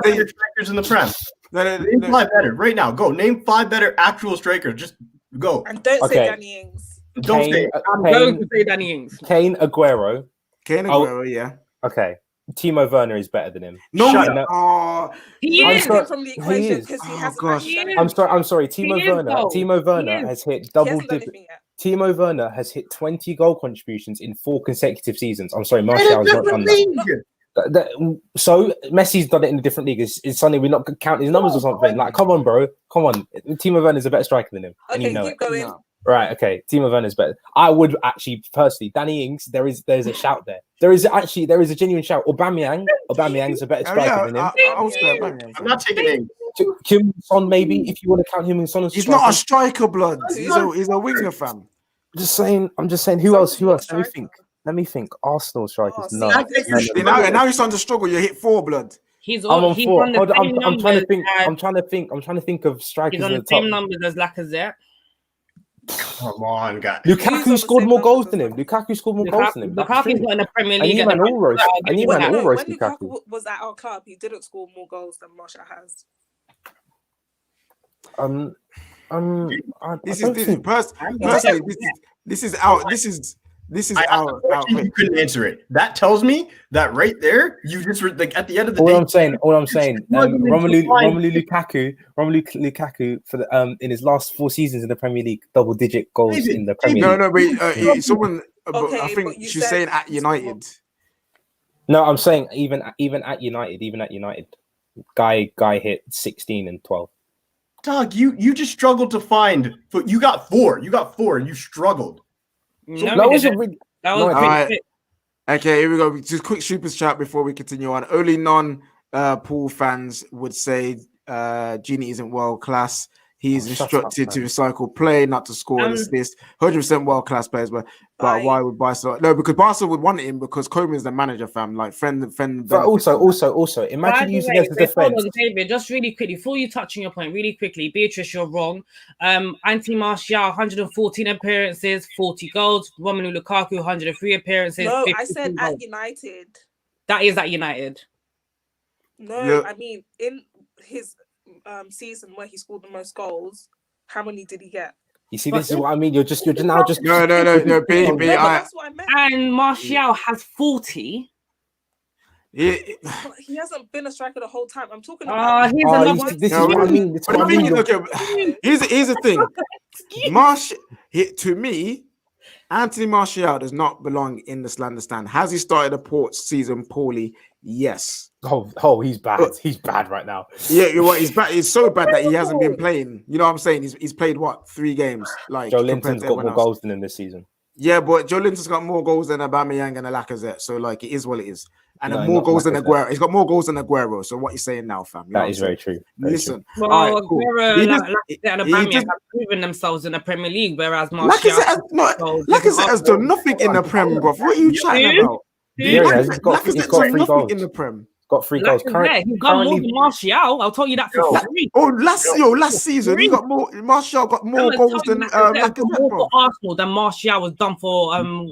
better strikers in the Prem. Name 5 better right now. Go name 5 better actual strikers. Just go. And don't say Danny Ings. I'm going to say Danny Ings. Kane, Aguero. Yeah. Okay. Timo Werner is better than him. No, he is from the equation because he has. I'm sorry. Timo Werner has hit double digit. Timo Werner has hit 20 goal contributions in 4 consecutive seasons. I'm sorry, Martial has not done that. So Messi's done it in a different league. It's suddenly we're not counting his numbers or something. Like, come on, bro. Come on. Timo Werner is a better striker than him. Okay, and you know keep going. No. Right, okay. Timo Werner is better. I would actually, personally, Danny Ings, there's a shout there. There is a genuine shout. Aubameyang is a better striker than him. I'm not taking Ings. Kim Son, maybe, if you want to count him and Son as he's not a striker, blood. He's a winger, fam. I'm just saying. Who else? Let me think. Arsenal strikers. No. Now you're starting to struggle. You hit 4, blood. I'm on 4. I'm trying to think of strikers. He's on the same numbers as Lacazette. Come on, guys. Lukaku scored more goals than him. Lukaku's not in the Premier League. When Lukaku was at our club, he didn't score more goals than Martial has. This is our. You couldn't answer it. That tells me that right there, you just were like at the end of the day. All I'm saying, Romelu Lukaku for the in his last 4 seasons in the Premier League, double-digit goals in the Premier League. No, wait, someone. I think she's saying at United. No, I'm saying even at United, guy hit 16 and 12. Dog, you just struggled to find. But you got 4. You got 4, and you struggled. So that was all right. Okay, here we go. Just quick super chat before we continue on. Only non-Pool fans would say Genie isn't world class. He's instructed to recycle play, not to score and assist. 100% world-class players, but why would Barca? No, because Barca would want him because Koeman's the manager, fam. Like friend. But also, imagine using it as a defense. Hold on, David, just really quickly before you touch on your point, really quickly, Beatrice, you're wrong. Anthony Martial, 114 appearances, 40 goals. Romelu Lukaku, 103 appearances. No, I said at United. That is at United. No, I mean in his season where he scored the most goals, how many did he get? You see, this is what I mean. You're now just no. That's what I meant. And Martial has 40. He hasn't been a striker the whole time. I'm talking about. This is what I mean. Here's the thing. To me, Anthony Martial does not belong in the slander stand. Has he started a Ports season poorly? Yes. Oh, he's bad. He's bad right now. Yeah, he's bad. It's so bad that he hasn't been playing. You know what I'm saying? He's played 3 games. Like Joe Linton's got more goals than him this season. Yeah, but Joe Linton's got more goals than Aubameyang and Lacazette. So like it is what it is. And more goals than Aguero. He's got more goals than Aguero. So what you saying now, fam? That is very true. Listen. Well, Aguero and Aubameyang have proven themselves in the Premier League, whereas Martial Lacazette has done nothing in the Prem, bro. What are you chatting about? Yeah, he's got 3 goals in the Prem. Got 3 goals. He's got more than Martial. I'll tell you that for free. Last season he got more. Martial got more goals than Lacazette. More for Arsenal than Martial was done for Man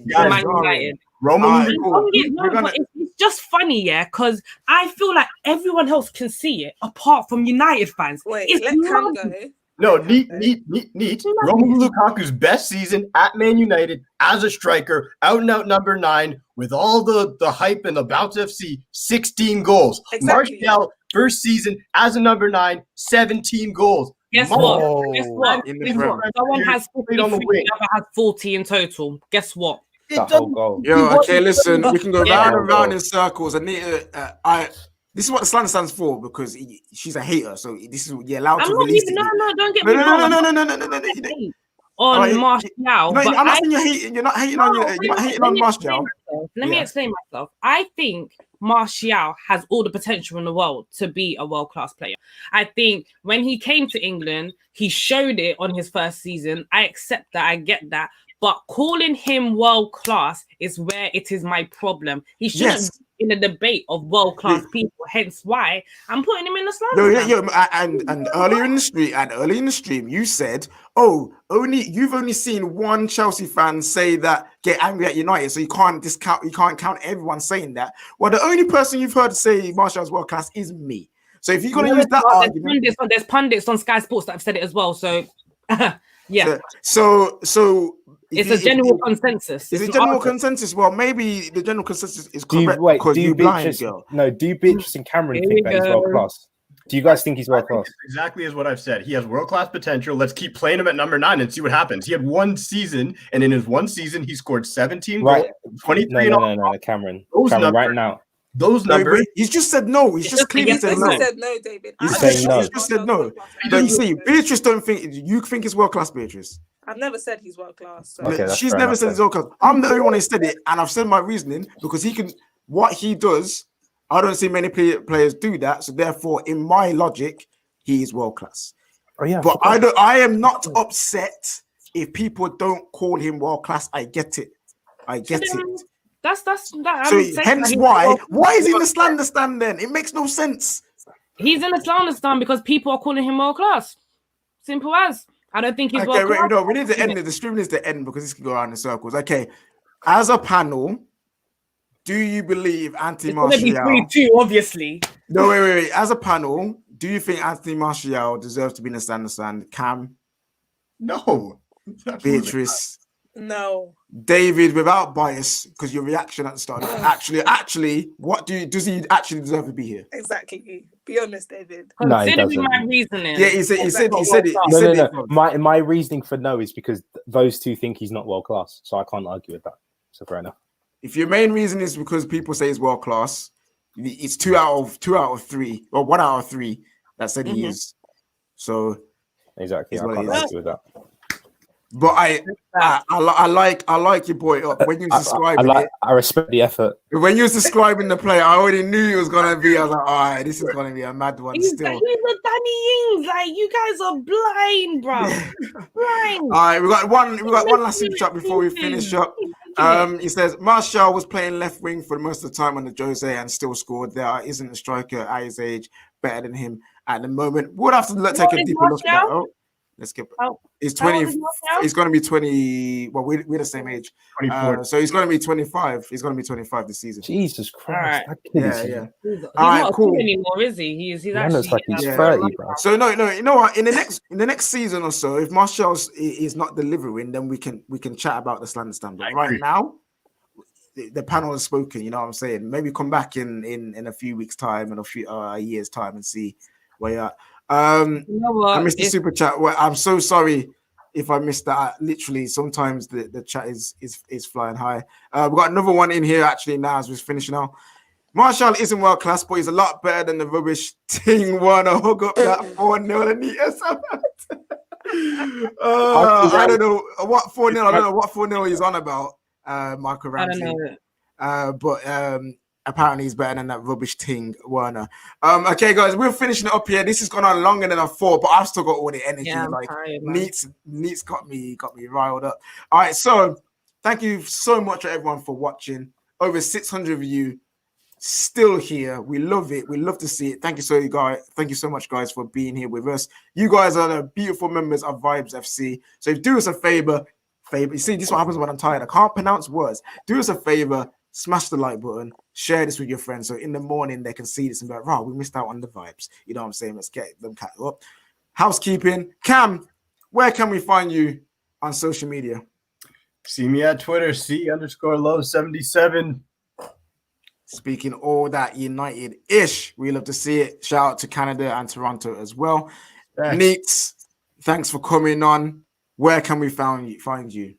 United. It's just funny, because I feel like everyone else can see it apart from United fans. Wait, let Cam go. No, neat. Romelu Lukaku's best season at Man United as a striker, out and out number 9, with all the hype and the Bounce FC, 16 goals. Exactly. Martial, first season as a number 9, 17 goals. Guess what? Someone has 50, the other has 40 in total. Guess what? Okay, listen, we can go round and round in circles. This is what the slander stands for because she's a hater. So this is you're allowed to release it. No, don't get me wrong. No. On Martial, but I'm not saying you're hating. You're not hating on Martial. Let me explain myself. I think Martial has all the potential in the world to be a world-class player. I think when he came to England, he showed it on his first season. I accept that. I get that. But calling him world-class is where it is my problem. He shouldn't be in a debate of world-class people. Hence why I'm putting him in the slide. And earlier in the stream, you said, you've only seen one Chelsea fan say that get angry at United, so you can't count everyone saying that. Well, the only person you've heard say Martial's world-class is me. So if you're gonna use that argument, there's pundits on Sky Sports that have said it as well. So yeah. So it's a general consensus. It's a general consensus. Well, maybe the general consensus is correct because you're blind, girl. No, do Beatrice and Cameron think that he's world class? Do you guys think he's world class? Exactly as what I've said. He has world class potential. Let's keep playing him at number 9 and see what happens. He had one season, and in his one season, he scored 17 goals, 23. No, Cameron, right now. Those numbers. He's just said no. He's just clearly said no. Said no, David. He's saying no. He just said no. But you see, Beatrice don't think you think he's world class, Beatrice. I've never said he's world class. So. Okay, she's never said he's world class. I'm the only one who said it, and I've said my reasoning because he can. What he does, I don't see many players do that. So therefore, in my logic, he is world class. Oh yeah, but I am not upset if people don't call him world class. I get it. That's that. So hence why is he in the slander stand then? It makes no sense. He's in the slander stand because people are calling him world class. Simple as. I don't think he's world class. No, we need to end it. The stream needs to end because this can go around in circles. Okay, as a panel, do you believe Anthony Martial? It's going to be 3-2, obviously. No, wait. As a panel, do you think Anthony Martial deserves to be in the slander stand? Cam? No. Beatrice? No. David, without bias, because your reaction at the start. Actually, does he actually deserve to be here? Exactly. Be honest, David. Considering my reasoning. Yeah, he said it. No. My reasoning for no is because those two think he's not world class, so I can't argue with that. So fair enough. If your main reason is because people say he's world class, it's 2 out of 3 or 1 out of 3 that said he is. So exactly, I can't argue with that. But I like your boy up when you was describing it. I respect the effort. When you was describing the play, I already knew it was gonna be. I was like, all right, this is gonna be a mad one. He's Still, the Danny Ings. Like, you guys are blind, bro. Blind. All right, we got one last super chat before we finish up. He says Martial was playing left wing for most of the time under Jose and still scored. There isn't a striker at his age better than him at the moment. We'll have to take a deeper look at that. Oh, let's get. He's 20. He's going to be 20. Well, we're the same age. 24. So he's going to be 25. He's going to be 25 this season. Jesus Christ! Right. Yeah. He's All right, not cool. Anymore, is he? He's Man actually looks like he's 30, bro. So no, you know what? In the next season or so, if Martial is not delivering, then we can chat about the slander stand. But right now, the panel has spoken. You know what I'm saying? Maybe come back in a few weeks' time and a year's time and see where you're at. You know what? I missed the super chat. Well, I'm so sorry if I missed that. Literally, sometimes the chat is flying high. We've got another one in here actually now as we're finishing now. Martial isn't world class, but he's a lot better than the rubbish thing. Wanna hook up that 4-0 and eat us out. I don't know what 4-0. I don't know what 4-0 he's on about. Michael Ramsey. I don't know. But apparently he's better than that rubbish thing, Werner. Okay, guys, we're finishing it up here. This has gone on longer than I thought, but I've still got all the energy. Yeah, like tired, man. Neat's got me riled up. All right, so thank you so much everyone for watching. Over 600 of you still here. We love it. We love to see it. Thank you so much, guys, for being here with us. You guys are the beautiful members of Vibes FC. So do us a favor. You see, this is what happens when I'm tired. I can't pronounce words. Do us a favor. Smash the like button, share this with your friends so in the morning they can see this and be like, wow, we missed out on the vibes. You know what I'm saying? Let's get them cat up. Housekeeping. Cam, where can we find you on social media? See me at Twitter, C_low77. Speaking all that United-ish, we love to see it. Shout out to Canada and Toronto as well. Neats, thanks for coming on. Where can we find you?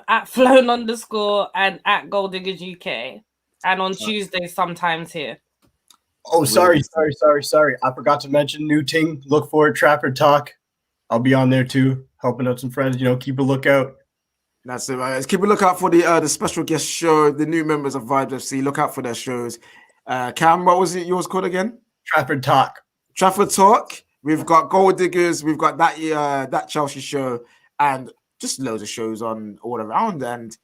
At Flown _ and at Gold Diggers UK, and on Tuesdays sometimes here. Oh, sorry. I forgot to mention new thing. Look for Trafford Talk. I'll be on there too, helping out some friends. Keep a lookout. That's it. Right. Keep a lookout for the special guest show. The new members of Vibes FC. Look out for their shows. Cam, what was it yours called again? Trafford Talk. Trafford Talk. We've got Gold Diggers. We've got that Chelsea show, and just loads of shows on all around. And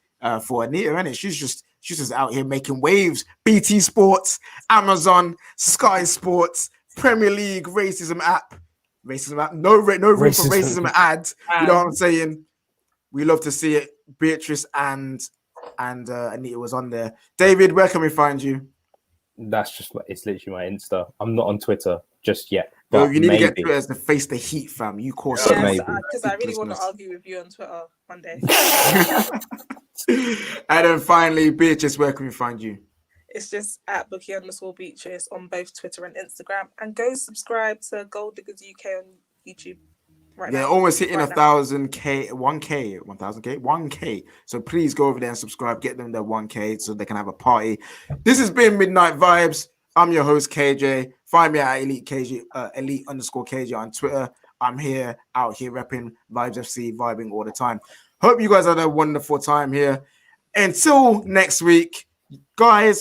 for Anita, innit? She's just out here making waves. BT Sports, Amazon, Sky Sports, Premier League, racism app, no room for racism ads. You know what I'm saying? We love to see it. Beatrice and Anita was on there. David, where can we find you? It's literally my Insta. I'm not on Twitter just yet. Well, you need to get Twitter to face the heat, fam. You call because I really want to argue with you on Twitter one day. And then finally, Beatrice, where can we find you? It's just at Bookie_Beatrice on both Twitter and Instagram. And go subscribe to Gold Diggers UK on YouTube. Right now. Almost hitting 1,000K. So please go over there and subscribe. Get them their 1K so they can have a party. This has been Midnight Vibes. I'm your host, KJ. Find me at elite_KJ on Twitter. I'm out here repping Vibes FC, vibing all the time. Hope you guys had a wonderful time here. Until next week, guys.